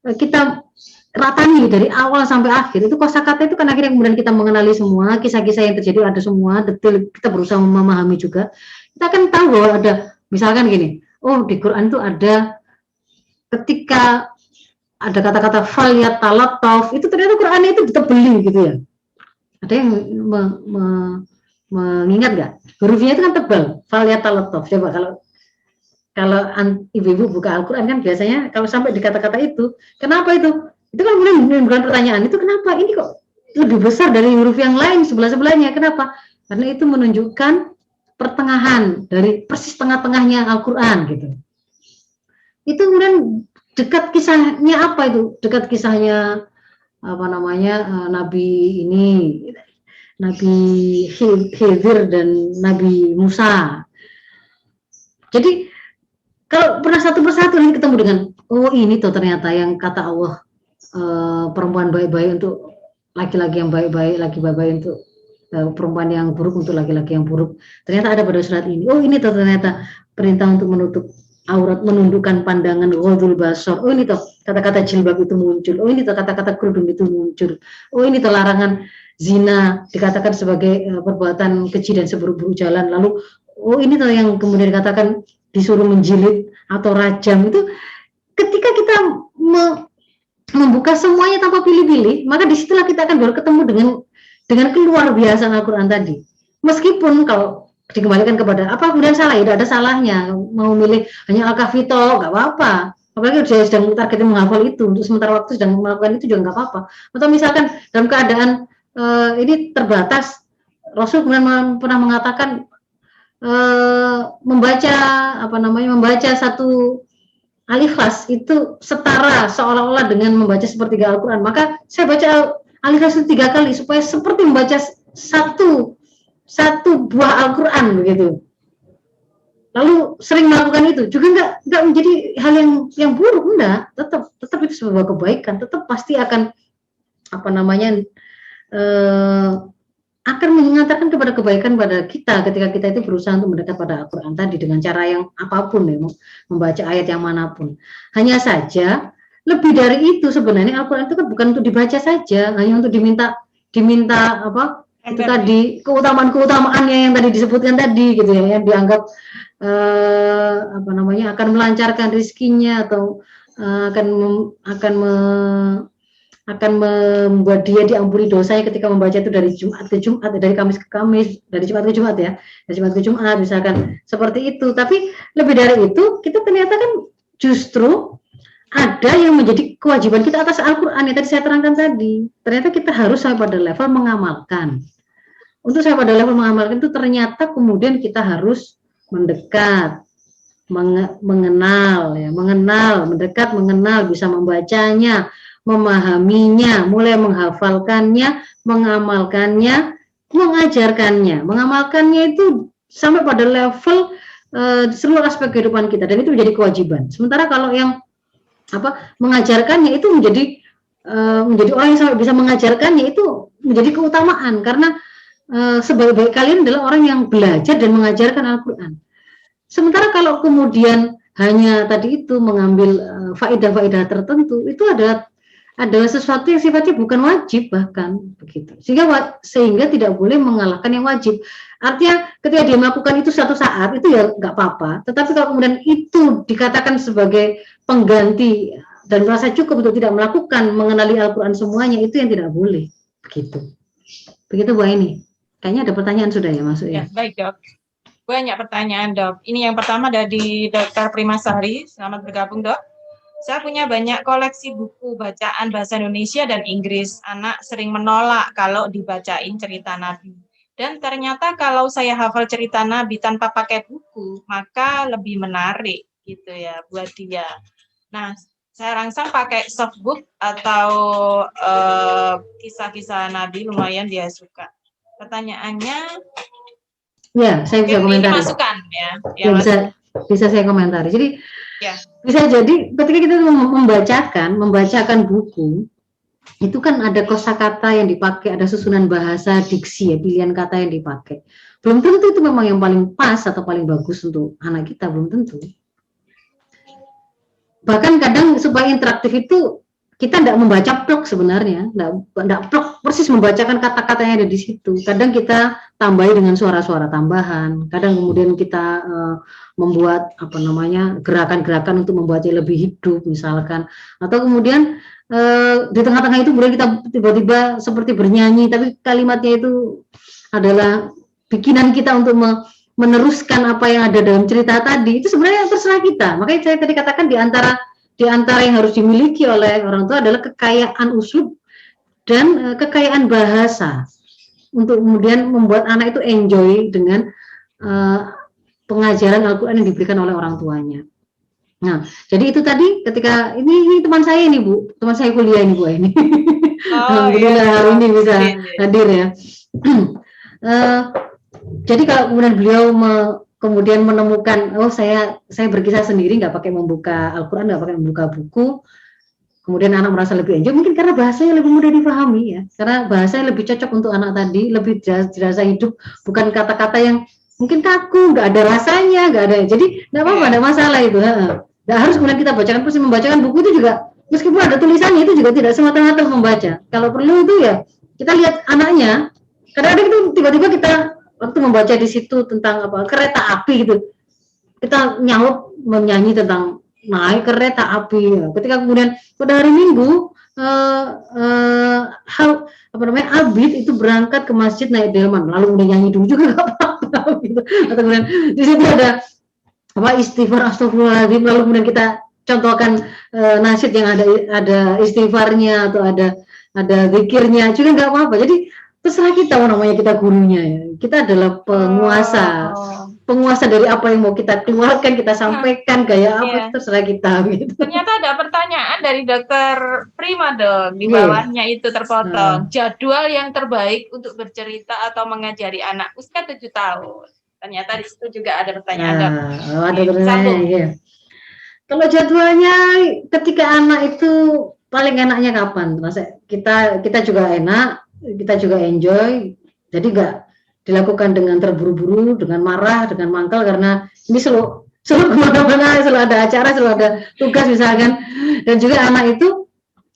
kita ratani dari awal sampai akhir, itu kosakata itu kan akhirnya kemudian kita mengenali semua kisah-kisah yang terjadi, ada semua detail, kita berusaha memahami juga. Kita akan tahu bahwa ada, misalkan gini, oh di Quran itu ada ketika ada kata-kata falyatalattaf, itu ternyata Qurannya itu ditebeli gitu ya. Ada yang mengingat nggak? Hurufnya itu kan tebal, falyatalattaf. Coba kalau ibu-ibu buka Al-Quran kan biasanya kalau sampai di kata-kata itu, kenapa itu? Itu kan kemudian menimbulkan pertanyaan, itu kenapa? Ini kok lebih besar dari huruf yang lain sebelah-sebelahnya, kenapa? Karena itu menunjukkan pertengahan dari persis tengah-tengahnya Al-Quran gitu. Itu kemudian dekat kisahnya apa itu? Dekat kisahnya apa namanya Nabi ini, Nabi Khidir dan Nabi Musa. Jadi kalau pernah satu persatu ini ketemu dengan, oh ini tuh ternyata yang kata Allah, perempuan baik-baik untuk laki-laki yang baik-baik, laki baik-baik untuk perempuan yang buruk untuk laki-laki yang buruk. Ternyata ada pada surat ini. Oh ini tuh ternyata perintah untuk menutup aurat, menundukkan pandangan, ghadul basar. Oh ini tuh kata-kata jilbab itu muncul. Oh ini tuh kata-kata kerudung itu muncul. Oh ini tuh larangan zina dikatakan sebagai perbuatan keji dan seburuk-buruk jalan. Lalu oh ini tuh yang kemudian dikatakan disuruh menjilid atau rajam. Itu ketika kita membuka semuanya tanpa pilih-pilih, maka disitulah kita akan baru ketemu dengan keluar biasa Al-Quran tadi. Meskipun kalau dikembalikan kepada apa kemudian salah, tidak ada salahnya mau milih hanya Al-Kahfi nggak apa-apa. Apalagi dia sedang targetnya menghafal itu, untuk sementara waktu sedang melakukan itu juga nggak apa-apa. Atau misalkan dalam keadaan ini terbatas, Rasul kemudian pernah mengatakan membaca satu alif las itu setara seolah-olah dengan membaca sepertiga Al-Quran. Maka saya baca alif las itu 3 kali supaya seperti membaca satu buah Al-Quran begitu. Lalu sering melakukan itu juga nggak menjadi hal yang buruk, enggak. Tetap itu sebuah kebaikan. Tetap pasti akan akan mengantarkan kepada kebaikan pada kita ketika kita itu berusaha untuk mendekat pada Al-Quran tadi dengan cara yang apapun ya, membaca ayat yang manapun. Hanya saja lebih dari itu sebenarnya Al-Quran itu kan bukan untuk dibaca saja, hanya untuk diminta apa itu tadi keutamaan-keutamaannya yang tadi disebutkan tadi gitu ya, yang dianggap akan melancarkan rizkinya atau akan membuat dia diampuni dosanya ketika membaca itu dari Jumat ke Jumat, dari Kamis ke Kamis, dari Jumat ke Jumat ya, dari Jumat ke Jumat misalkan seperti itu. Tapi lebih dari itu, kita ternyata kan justru ada yang menjadi kewajiban kita atas Al-Quran yang tadi saya terangkan tadi. Ternyata kita harus sampai pada level mengamalkan. Untuk sampai pada level mengamalkan itu ternyata kemudian kita harus mendekat, mengenal, mendekat, mengenal, bisa membacanya, memahaminya, mulai menghafalkannya, mengamalkannya, mengajarkannya. Mengamalkannya itu sampai pada level seluruh aspek kehidupan kita, dan itu menjadi kewajiban. Sementara kalau yang mengajarkannya itu menjadi orang yang sampai bisa mengajarkannya itu menjadi keutamaan, karena sebaik-baik kalian adalah orang yang belajar dan mengajarkan Al-Quran. Sementara kalau kemudian hanya tadi itu mengambil faedah-faedah tertentu, itu ada sesuatu yang sifatnya bukan wajib bahkan begitu, sehingga tidak boleh mengalahkan yang wajib. Artinya ketika dia melakukan itu satu saat itu ya nggak apa-apa, tetapi kalau kemudian itu dikatakan sebagai pengganti dan merasa cukup untuk tidak melakukan mengenali Al-Quran semuanya, itu yang tidak boleh begitu Bu Aini. Kayaknya ada pertanyaan sudah ya Mas ya. Baik Dok, banyak pertanyaan Dok. Ini yang pertama dari Dr. Primasari. Selamat bergabung Dok. Saya punya banyak koleksi buku bacaan bahasa Indonesia dan Inggris. Anak sering menolak kalau dibacain cerita Nabi. Dan ternyata kalau saya hafal cerita Nabi tanpa pakai buku, maka lebih menarik gitu ya buat dia. Nah, saya rangsang pakai softbook atau kisah-kisah Nabi, lumayan dia suka. Pertanyaannya, ya saya bisa komentari. Masukan ya bisa saya komentari. Jadi ya. Bisa jadi ketika kita membacakan buku, itu kan ada kosakata yang dipakai, ada susunan bahasa, diksi ya, pilihan kata yang dipakai. Belum tentu itu memang yang paling pas atau paling bagus untuk anak kita, belum tentu. Bahkan kadang supaya interaktif itu kita tidak membaca plok sebenarnya, tidak plok persis membacakan kata-kata yang ada di situ. Kadang kita tambahi dengan suara-suara tambahan, kadang kemudian kita membuat gerakan-gerakan untuk membuatnya lebih hidup misalkan, atau kemudian di tengah-tengah itu kemudian kita tiba-tiba seperti bernyanyi, tapi kalimatnya itu adalah bikinan kita untuk meneruskan apa yang ada dalam cerita tadi. Itu sebenarnya terserah kita. Makanya saya tadi katakan di antara yang harus dimiliki oleh orang tua adalah kekayaan uslub dan kekayaan bahasa untuk kemudian membuat anak itu enjoy dengan pengajaran Al-Quran yang diberikan oleh orang tuanya. Nah, jadi itu tadi ketika ini teman saya ini Bu, teman saya kuliah ini Bu ini. Alhamdulillah hari ini bisa hadir ya. Jadi kalau kemudian beliau kemudian menemukan, saya berkisah sendiri, nggak pakai membuka Al-Quran, nggak pakai membuka buku, kemudian anak merasa lebih enjoy, mungkin karena bahasanya lebih mudah dipahami ya, karena bahasanya lebih cocok untuk anak tadi, lebih dirasa hidup, bukan kata-kata yang mungkin kaku, nggak ada rasanya, nggak ada, jadi nggak apa-apa, nggak masalah itu. Nggak harus kemudian kita bacakan, pasti membacakan buku itu juga, meskipun ada tulisannya itu juga tidak semata-mata membaca. Kalau perlu itu ya kita lihat anaknya, kadang-kadang itu tiba-tiba kita waktu membaca di situ tentang kereta api gitu, kita menyanyi tentang naik kereta api. Ketika kemudian pada hari Minggu Abid itu berangkat ke masjid naik delman, lalu kemudian nyanyi dulu juga nggak apa-apa gitu. Atau kemudian di situ ada istighfar astagfirullahaladzim, lalu kemudian kita contohkan nasyid yang ada istighfarnya atau ada zikirnya juga nggak apa-apa. Jadi terserah kita, namanya kita gurunya ya. Kita adalah penguasa dari apa yang mau kita keluarkan, kita sampaikan, gaya apa itu terserah kita gitu. Ternyata ada pertanyaan dari Dokter Prima dong, di bawahnya itu terpotong. Jadwal yang terbaik untuk bercerita atau mengajari anak usia 7 tahun. Ternyata di situ juga ada pertanyaan. Ada pertanyaan ya. Kalau jadwalnya ketika anak itu paling enaknya kapan? Kita juga enak, kita juga enjoy, jadi nggak dilakukan dengan terburu-buru, dengan marah, dengan mangkal, karena ini selalu kemana-mana, selalu ada acara, selalu ada tugas misalkan, dan juga anak itu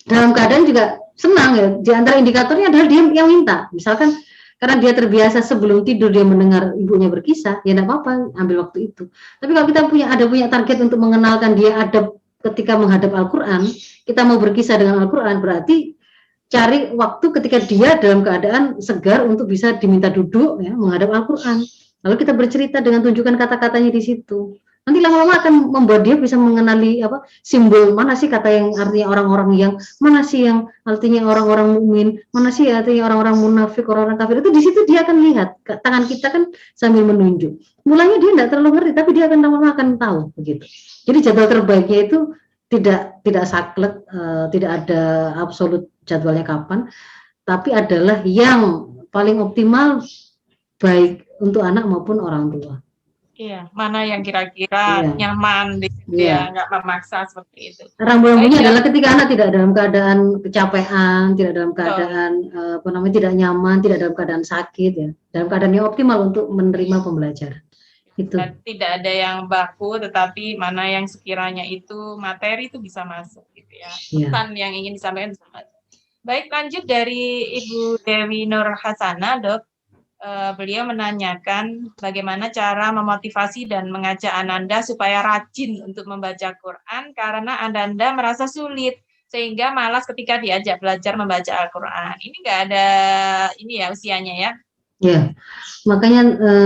dalam keadaan juga senang ya. Di antara indikatornya adalah dia yang minta, misalkan karena dia terbiasa sebelum tidur dia mendengar ibunya berkisah, ya enggak apa-apa, ambil waktu itu. Tapi kalau kita punya target untuk mengenalkan dia adab ketika menghadap Al-Quran, kita mau berkisah dengan Al-Quran, berarti cari waktu ketika dia dalam keadaan segar untuk bisa diminta duduk ya, menghadap Al-Quran. Lalu kita bercerita dengan tunjukkan kata-katanya di situ. Nanti lama-lama akan membuat dia bisa mengenali simbol mana sih kata yang artinya orang-orang yang, mana sih yang artinya orang-orang mukmin, mana sih artinya orang-orang munafik, orang-orang kafir. Itu di situ dia akan lihat. Tangan kita kan sambil menunjuk. Mulanya dia tidak terlalu ngerti, tapi dia akan lama-lama akan tahu begitu. Jadi jadwal terbaiknya itu tidak saklek, tidak ada absolut jadwalnya kapan, tapi adalah yang paling optimal baik untuk anak maupun orang tua. Iya, mana yang kira-kira nyaman di situ ya, nggak memaksa seperti itu. Rambu-rambunya adalah ketika anak tidak dalam keadaan kecapean, tidak dalam keadaan tidak nyaman, tidak dalam keadaan sakit ya, dalam keadaan yang optimal untuk menerima pembelajaran. Itu. Dan tidak ada yang baku, tetapi mana yang sekiranya itu materi itu bisa masuk gitu ya. Pesan yang ingin disampaikan bisa masuk. Baik, lanjut dari Ibu Dewi Nur Hasanah, Dok. Beliau menanyakan bagaimana cara memotivasi dan mengajak Ananda supaya rajin untuk membaca Quran karena Ananda merasa sulit sehingga malas ketika diajak belajar membaca Al-Quran. Ini nggak ada ini ya usianya ya. Ya, makanya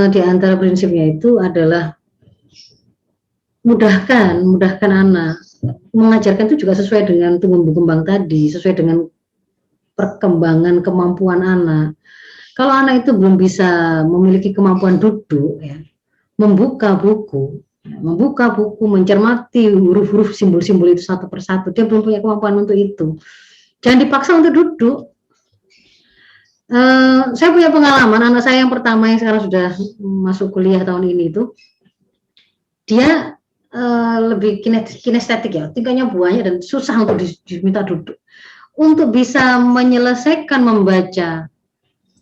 di antara prinsipnya itu adalah mudahkan anak, mengajarkan itu juga sesuai dengan tumbuh kembang tadi, sesuai dengan perkembangan kemampuan anak. Kalau anak itu belum bisa memiliki kemampuan duduk, ya, membuka buku, mencermati huruf-huruf, simbol-simbol itu satu persatu, dia belum punya kemampuan untuk itu. Jangan dipaksa untuk duduk. Saya punya pengalaman, anak saya yang pertama yang sekarang sudah masuk kuliah tahun ini itu, dia lebih kinestetik ya, tingkahnya banyak dan susah untuk diminta duduk. Untuk bisa menyelesaikan membaca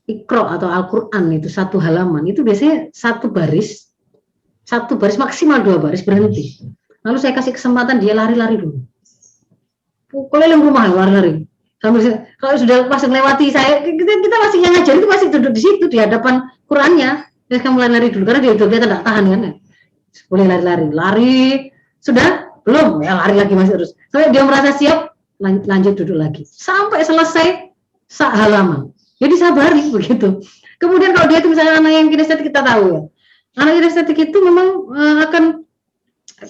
Iqra atau Al-Quran itu satu halaman, itu biasanya satu baris maksimal 2 baris berhenti. Lalu saya kasih kesempatan dia lari-lari dulu. keliling rumah lari-lari. Sambil kalau sudah pas melewati saya, kita masih yang ngajar itu masih duduk di situ di hadapan Qurannya. Terus kamu lari dulu karena dia tidak tahan kan. Boleh lari, sudah belum ya lari lagi masih terus. Sampai dia merasa siap, lanjut duduk lagi sampai selesai halaman. Jadi sabari begitu. Kemudian kalau dia itu misalnya anak yang kinestetik, kita tahu ya, anak kinestetik itu memang akan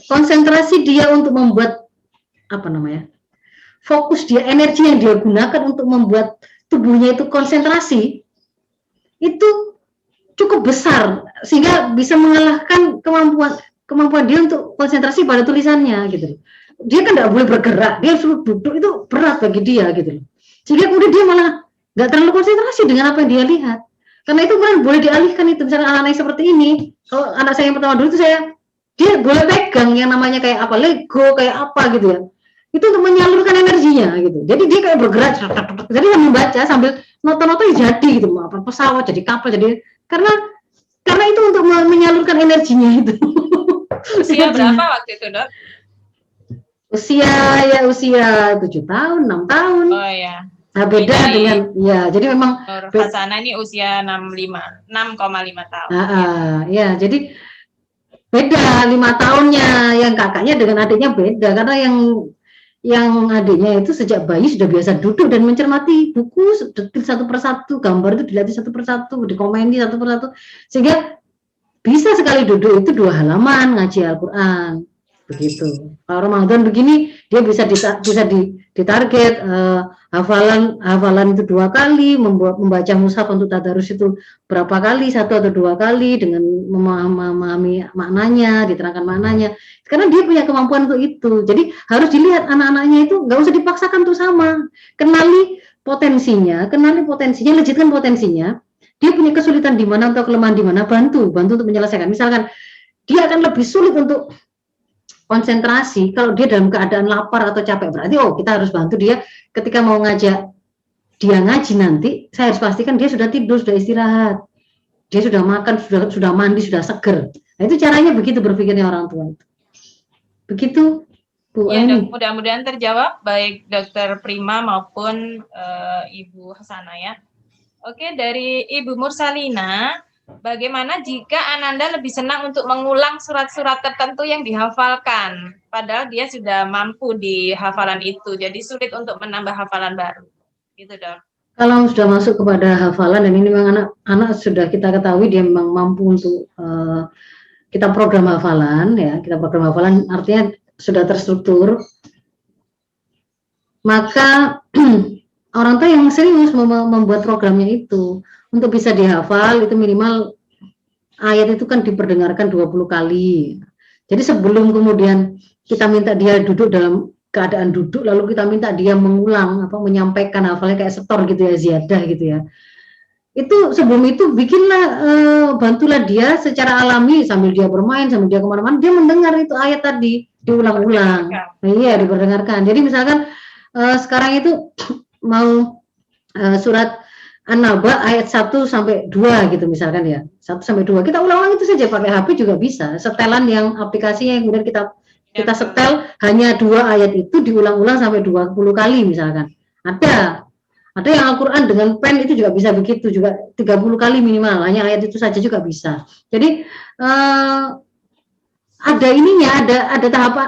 konsentrasi dia untuk membuat fokus dia, energi yang dia gunakan untuk membuat tubuhnya itu konsentrasi itu cukup besar sehingga bisa mengalahkan kemampuan dia untuk konsentrasi pada tulisannya gitu. Dia kan tidak boleh bergerak, dia suruh duduk, itu berat bagi dia gitu. Sehingga kemudian dia malah nggak terlalu konsentrasi dengan apa yang dia lihat. Karena itu kan boleh dialihkan itu, misalnya anak-anak yang seperti ini. Kalau anak saya yang pertama dulu itu dia boleh pegang yang namanya kayak apa, Lego, kayak apa gitu ya. Itu untuk menyalurkan energinya gitu. Jadi dia kayak bergerak, jadi sambil membaca sambil nota-nota jadi gitu, apa pesawat jadi kapal jadi karena itu untuk menyalurkan energinya itu. Usia berapa waktu itu, Dok? Usia 7 tahun, 6 tahun. Oh ya. Nah, beda dengan ya, jadi memang Hasanah ini usia 6,5 tahun. Ya, jadi beda 5 tahunnya, yang kakaknya dengan adiknya beda karena yang adiknya itu sejak bayi sudah biasa duduk dan mencermati buku detil satu persatu, gambar itu dilihat satu persatu, dikomenti satu persatu, sehingga bisa sekali duduk itu 2 halaman ngaji Al-Quran begitu. Kalau Ramadan begini dia bisa ditarget hafalan itu 2 kali, membaca mushaf untuk tadarus itu berapa kali, 1 atau 2 kali dengan memahami maknanya, diterangkan maknanya. Karena dia punya kemampuan untuk itu. Jadi harus dilihat anak-anaknya itu nggak usah dipaksakan untuk sama. Kenali potensinya, legitkan potensinya. Dia punya kesulitan di mana atau kelemahan di mana, bantu untuk menyelesaikan. Misalkan dia akan lebih sulit untuk konsentrasi kalau dia dalam keadaan lapar atau capek, berarti kita harus bantu dia ketika mau ngajak dia ngaji nanti, saya harus pastikan dia sudah tidur, sudah istirahat, dia sudah makan, sudah mandi, sudah seger. Nah, itu caranya begitu berpikirnya orang tua. Begitu, Bu Ani. Mudah-mudahan terjawab baik Dokter Prima maupun Ibu Hasanah ya. Oke, dari Ibu Mursalina, bagaimana jika Ananda lebih senang untuk mengulang surat-surat tertentu yang dihafalkan, padahal dia sudah mampu di hafalan itu, jadi sulit untuk menambah hafalan baru, gitu Dok. Kalau sudah masuk kepada hafalan, dan ini memang anak sudah kita ketahui dia memang mampu untuk kita program hafalan, ya, kita program hafalan artinya sudah terstruktur, maka orang tua yang serius membuat programnya itu untuk bisa dihafal itu minimal ayat itu kan diperdengarkan 20 kali. Jadi sebelum kemudian kita minta dia duduk dalam keadaan duduk, lalu kita minta dia mengulang menyampaikan hafalnya kayak setor gitu ya, ziyadah gitu ya. Itu sebelum itu bikinlah bantulah dia secara alami sambil dia bermain, sambil dia kemana-mana, dia mendengar itu ayat tadi diulang-ulang. Iya, diperdengarkan. Jadi misalkan sekarang itu mau surat An-Naba ayat 1 sampai 2 gitu misalkan ya. 1 sampai 2. Kita ulang-ulang itu saja pakai HP juga bisa. Setelan yang aplikasinya yang kemudian kita setel hanya 2 ayat itu diulang-ulang sampai 20 kali misalkan. Ada yang Al-Qur'an dengan pen itu juga bisa begitu juga 30 kali minimal. Hanya ayat itu saja juga bisa. Jadi ada ininya, ada tahapan,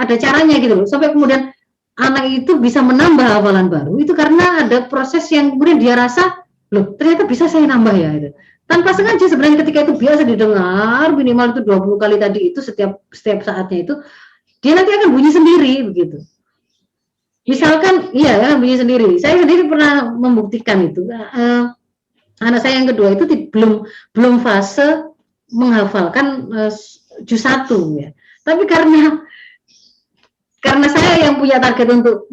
ada caranya gitu loh. Sampai kemudian anak itu bisa menambah hafalan baru itu karena ada proses yang kemudian dia rasa loh ternyata bisa saya nambah ya itu. Tanpa sengaja sebenarnya ketika itu biasa didengar minimal itu 20 kali tadi itu setiap saatnya itu dia nanti akan bunyi sendiri begitu. Misalkan iya bunyi sendiri. Saya sendiri pernah membuktikan itu. Anak saya yang kedua itu belum fase menghafalkan juz 1 ya. Tapi karena saya yang punya target untuk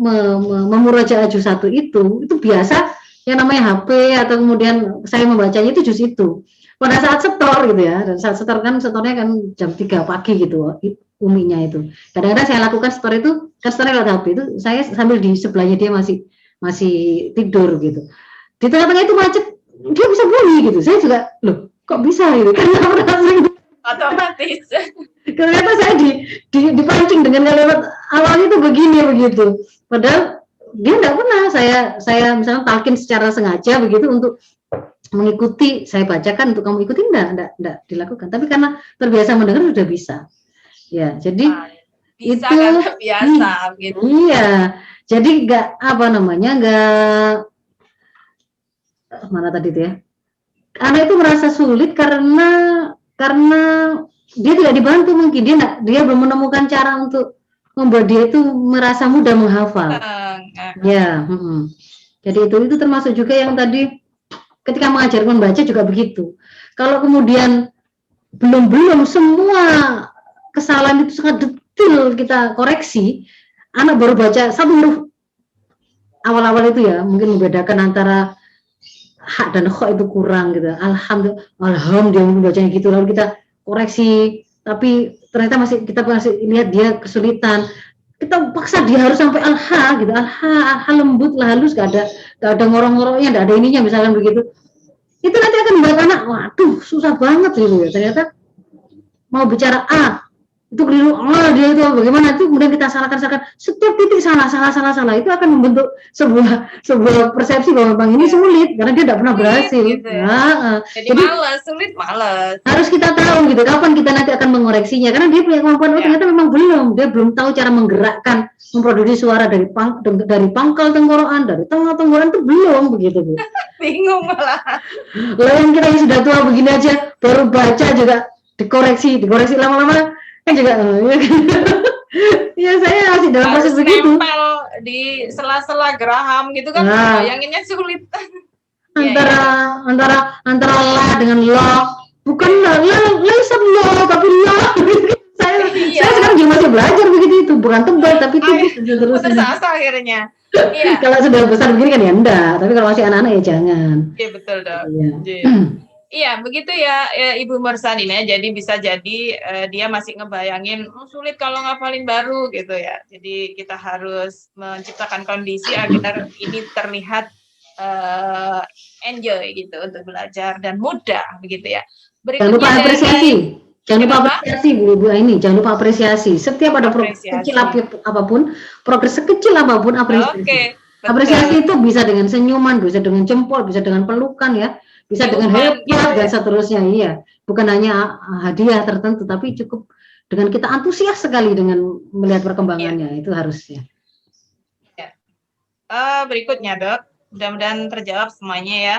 memurojaah juz 1 itu biasa yang namanya HP atau kemudian saya membacanya itu juz itu. Pada saat setor gitu ya, dan saat setor kan setornya kan jam 3 pagi gitu uminya itu. Kadang-kadang saya lakukan setor itu, kan setornya lewat HP itu, saya sambil di sebelahnya dia masih tidur gitu. Di tengah-tengah itu macet, dia bisa bunyi gitu. Saya juga, loh kok bisa gitu? Karena pernah sering Otomatis. Ternyata saya dipancing dengan kalimat awalnya itu begini begitu. Padahal dia enggak pernah saya misalnya talkin secara sengaja begitu untuk mengikuti, saya bacakan untuk kamu ikuti, enggak dilakukan. Tapi karena terbiasa mendengar sudah bisa. Ya, jadi Bisa itu karena biasa gitu. Iya. Jadi enggak mana tadi tuh ya. Anak itu merasa sulit karena dia tidak dibantu, mungkin dia belum menemukan cara untuk membuat dia itu merasa mudah menghafal. Ya, jadi itu termasuk juga yang tadi ketika mengajarkan membaca juga begitu. Kalau kemudian belum semua kesalahan itu sangat detail kita koreksi, anak baru baca satu huruf awal-awal itu ya, mungkin membedakan antara hak dan kho itu kurang gitu. Alhamdulillah dia membacanya gitu, lalu kita koreksi, tapi ternyata kita masih lihat dia kesulitan. Kita paksa dia harus sampai alha gitu, alha lembut lah, halus, gak ada ngorong-ngorongnya, gak ada ininya misalkan begitu. Itu nanti akan membuat anak, waduh susah banget gitu ya. Ternyata mau bicara A itu keliru, dia itu bagaimana, itu kemudian kita salahkan setiap titik salah, itu akan membentuk sebuah persepsi bahwa bang ini sulit karena dia tidak pernah berhasil gitu ya. Jadi sulit malas. Harus kita tahu gitu kapan kita nanti akan mengoreksinya, karena dia punya kemampuan, ternyata memang dia belum tahu cara menggerakkan, memproduksi suara dari pangkal tenggorokan, dari tengah tenggorokan itu belum begitu Bu. Bingung malah. Yang kita yang sudah tua begini aja baru baca juga dikoreksi lama-lama kan juga ya saya masih dalam proses begitu. Nempel di sela-sela geraham gitu kan, bayanginnya sulit. Antara la dengan lo, bukan la tapi la. saya sekarang juga masih belajar begitu, itu bukan tebal tapi tipis terus asa akhirnya. Iya. Kalau sudah besar begini kan ya enggak, tapi kalau masih anak-anak ya jangan. Iya betul dong. Iya, begitu ya Ibu Mursalina. Jadi bisa jadi dia masih ngebayangin sulit kalau ngapalin baru gitu ya. Jadi kita harus menciptakan kondisi agar ini terlihat enjoy gitu untuk belajar dan mudah begitu ya. Berikutnya jangan lupa apresiasi. Jangan lupa apresiasi Bu ini, jangan lupa apresiasi. Setiap ada progres kecil apapun, progres sekecil apapun apresiasi. Oke. Apresiasi itu bisa dengan senyuman, bisa dengan jempol, bisa dengan pelukan ya. Bisa dengan hebat gitu dan seterusnya, iya. Bukan hanya hadiah tertentu, tapi cukup dengan kita antusias sekali dengan melihat perkembangannya, itu harusnya. Ya. Berikutnya Dok, mudah-mudahan terjawab semuanya ya.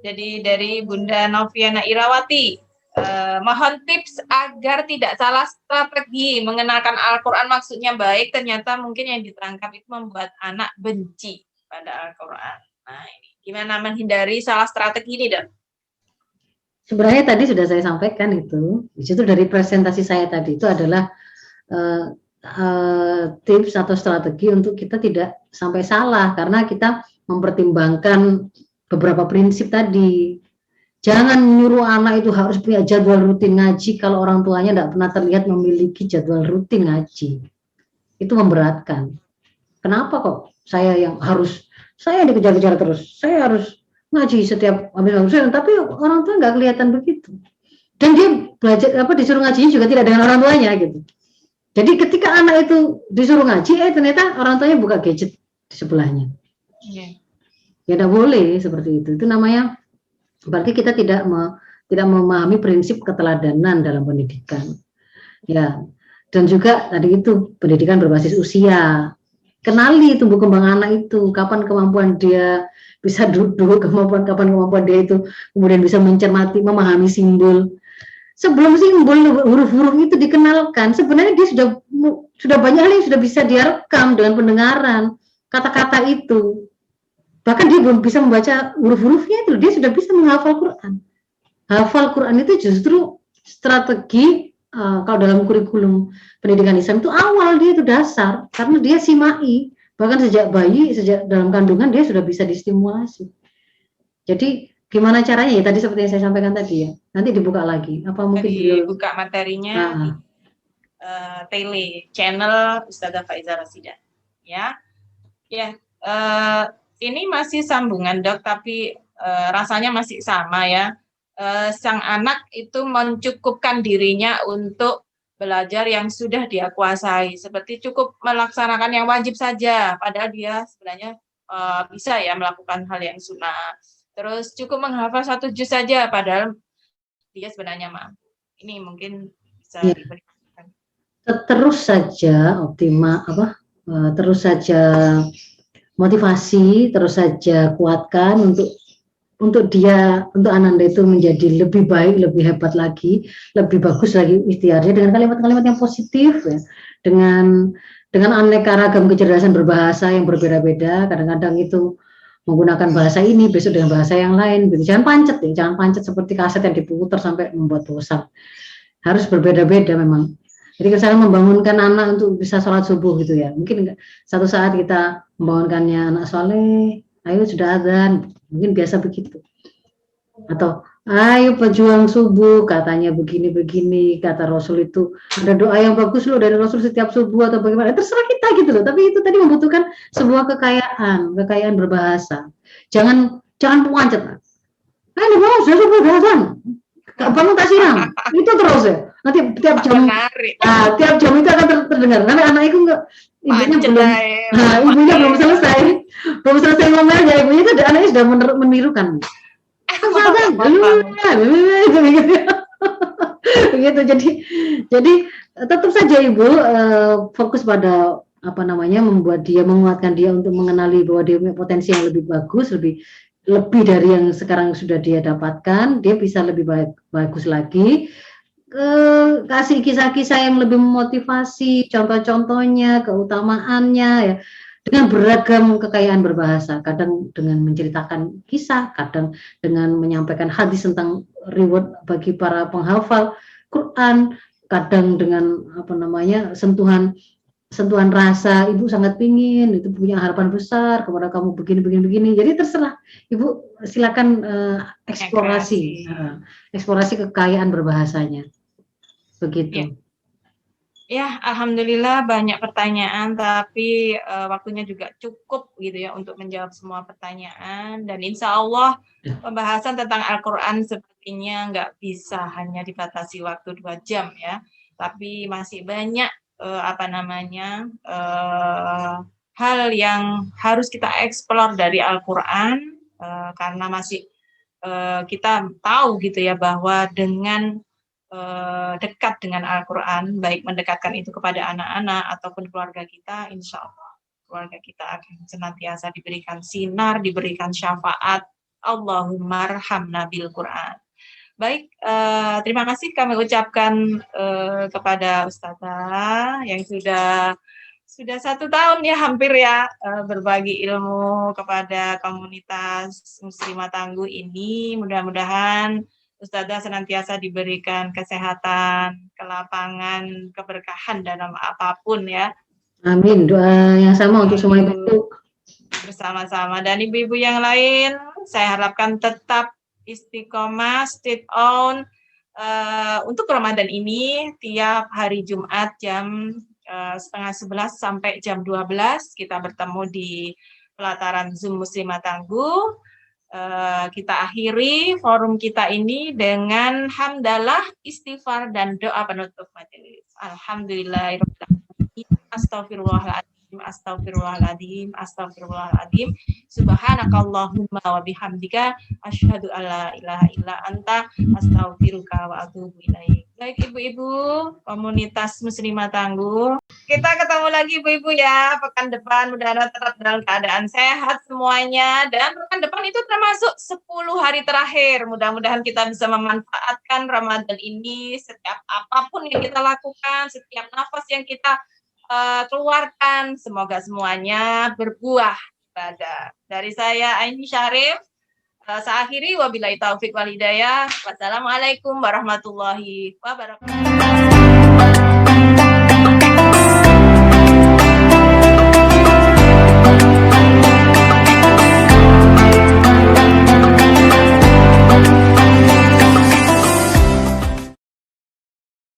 Jadi dari Bunda Noviana Irawati, mohon tips agar tidak salah strategi mengenalkan Al-Quran, maksudnya baik, ternyata mungkin yang diterangkap itu membuat anak benci pada Al-Quran. Nah ini, gimana menghindari salah strategi ini Dok? Sebenarnya tadi sudah saya sampaikan itu, di situ dari presentasi saya tadi itu adalah tips atau strategi untuk kita tidak sampai salah, karena kita mempertimbangkan beberapa prinsip tadi. Jangan menyuruh anak itu harus punya jadwal rutin ngaji kalau orang tuanya tidak pernah terlihat memiliki jadwal rutin ngaji. Itu memberatkan. Kenapa kok saya dikejar-kejar terus, saya harus ngaji setiap habis maghrib, tapi orang tua nggak kelihatan begitu. Dan dia belajar disuruh ngajinya juga tidak dengan orang tuanya gitu. Jadi ketika anak itu disuruh ngaji, ternyata orang tuanya buka gadget di sebelahnya. Ya tidak boleh seperti itu. Itu namanya berarti kita tidak memahami prinsip keteladanan dalam pendidikan. Ya. Dan juga tadi itu pendidikan berbasis usia. Kenali tumbuh kembang anak itu, kapan kemampuan dia bisa duduk, kapan kemampuan dia itu kemudian bisa mencermati, memahami simbol. Sebelum simbol huruf-huruf itu dikenalkan, sebenarnya dia sudah banyak hal yang sudah bisa dia rekam dengan pendengaran kata-kata itu. Bahkan dia belum bisa membaca huruf-hurufnya itu, dia sudah bisa menghafal Quran. Hafal Quran itu justru strategi kalau dalam kurikulum pendidikan Islam itu awal, dia itu dasar, karena dia simai, bahkan sejak bayi, sejak dalam kandungan dia sudah bisa distimulasi. Jadi gimana caranya ya tadi seperti yang saya sampaikan tadi ya, nanti dibuka lagi apa mungkin dibuka materinya di tele channel Ustazah Faiza Rasidah ya. Ini masih sambungan Dok, tapi rasanya masih sama ya. sang anak itu mencukupkan dirinya untuk belajar yang sudah dia kuasai, seperti cukup melaksanakan yang wajib saja, padahal dia sebenarnya bisa ya melakukan hal yang sunnah. Terus cukup menghafal 1 juz saja, padahal dia sebenarnya mampu. Ini mungkin bisa Ya. diberikan. Terus saja terus saja motivasi, terus saja kuatkan untuk Ananda itu menjadi lebih baik, lebih hebat lagi, lebih bagus lagi ikhtiarnya dengan kalimat-kalimat yang positif ya. Dengan aneka ragam kecerdasan berbahasa yang berbeda-beda, kadang-kadang itu menggunakan bahasa ini, besok dengan bahasa yang lain. Jangan pancet seperti kaset yang diputar sampai membuat bosan. Harus berbeda-beda memang. Jadi saya membangunkan anak untuk bisa sholat subuh gitu ya. Mungkin satu saat kita membangunkannya, anak soleh, ayo sudah azan, mungkin biasa begitu. Atau ayo pejuang subuh, katanya begini-begini, kata Rasul itu ada doa yang bagus loh dari Rasul setiap subuh atau bagaimana, terserah kita gitu loh. Tapi itu tadi membutuhkan sebuah kekayaan berbahasa. Jangan pancet. Ayo bangun sudah subuh azan, bangun tak siram, itu terus ya. Nanti tiap jam itu akan terdengar. Nanti anak itu ibunya belum selesai ngomongnya, ibunya itu anaknya sudah menirukan. Begitu. Jadi tetap saja ibu fokus pada menguatkan dia untuk mengenali bahwa dia punya potensi yang lebih bagus, lebih dari yang sekarang sudah dia dapatkan, dia bisa lebih bagus lagi. Kasih kisah-kisah yang lebih memotivasi, contoh-contohnya, keutamaannya ya, dengan beragam kekayaan berbahasa, kadang dengan menceritakan kisah, kadang dengan menyampaikan hadis tentang reward bagi para penghafal Quran, kadang dengan sentuhan rasa, ibu sangat pingin, itu punya harapan besar kepada kamu begini. Jadi terserah ibu, silakan eksplorasi kekayaan berbahasanya. Begitu. Ya, alhamdulillah banyak pertanyaan, tapi waktunya juga cukup gitu ya untuk menjawab semua pertanyaan. Dan insya Allah pembahasan tentang Al-Quran sepertinya nggak bisa hanya dibatasi waktu 2 jam ya, tapi masih banyak hal yang harus kita eksplor dari Al-Quran, karena masih kita tahu gitu ya bahwa dengan dekat dengan Al-Quran, baik mendekatkan itu kepada anak-anak ataupun keluarga kita, insya Allah keluarga kita akan senantiasa diberikan sinar, diberikan syafaat. Allahumma arhamna bil Quran. Baik, terima kasih kami ucapkan kepada Ustazah yang sudah 1 tahun ya hampir ya berbagi ilmu kepada komunitas Muslimah Tangguh ini. Mudah-mudahan Ustazah senantiasa diberikan kesehatan, kelapangan, keberkahan dalam apapun ya. Amin. Doa yang sama untuk semua ibu. Bersama-sama. Dan ibu-ibu yang lain, saya harapkan tetap istiqomah, stay on untuk Ramadan ini. Tiap hari Jumat jam 10:30 sampai jam 12 kita bertemu di pelataran Zoom Muslimah Tangguh. Kita akhiri forum kita ini dengan hamdalah, istighfar, dan doa penutup majelis. Alhamdulillahirabbil alamin. Astagfirullahaladzim, astagfirullahaladzim, astagfirullahaladzim. Subhanakallahumma wa bihamdika asyhadu alla ilaha illa anta astaghfiruka wa atubu ilaik. Baik ibu-ibu komunitas Muslimah Tangguh, kita ketemu lagi ibu-ibu ya pekan depan, mudah-mudahan tetap dalam keadaan sehat semuanya, dan pekan depan itu termasuk 10 hari terakhir. Mudah-mudahan kita bisa memanfaatkan Ramadan ini, setiap apapun yang kita lakukan, setiap nafas yang kita keluarkan, semoga semuanya berbuah ibadah. Dari saya Aini Syarif, saya akhiri, wabillahi taufik wal hidayah. Wassalamualaikum warahmatullahi wabarakatuh.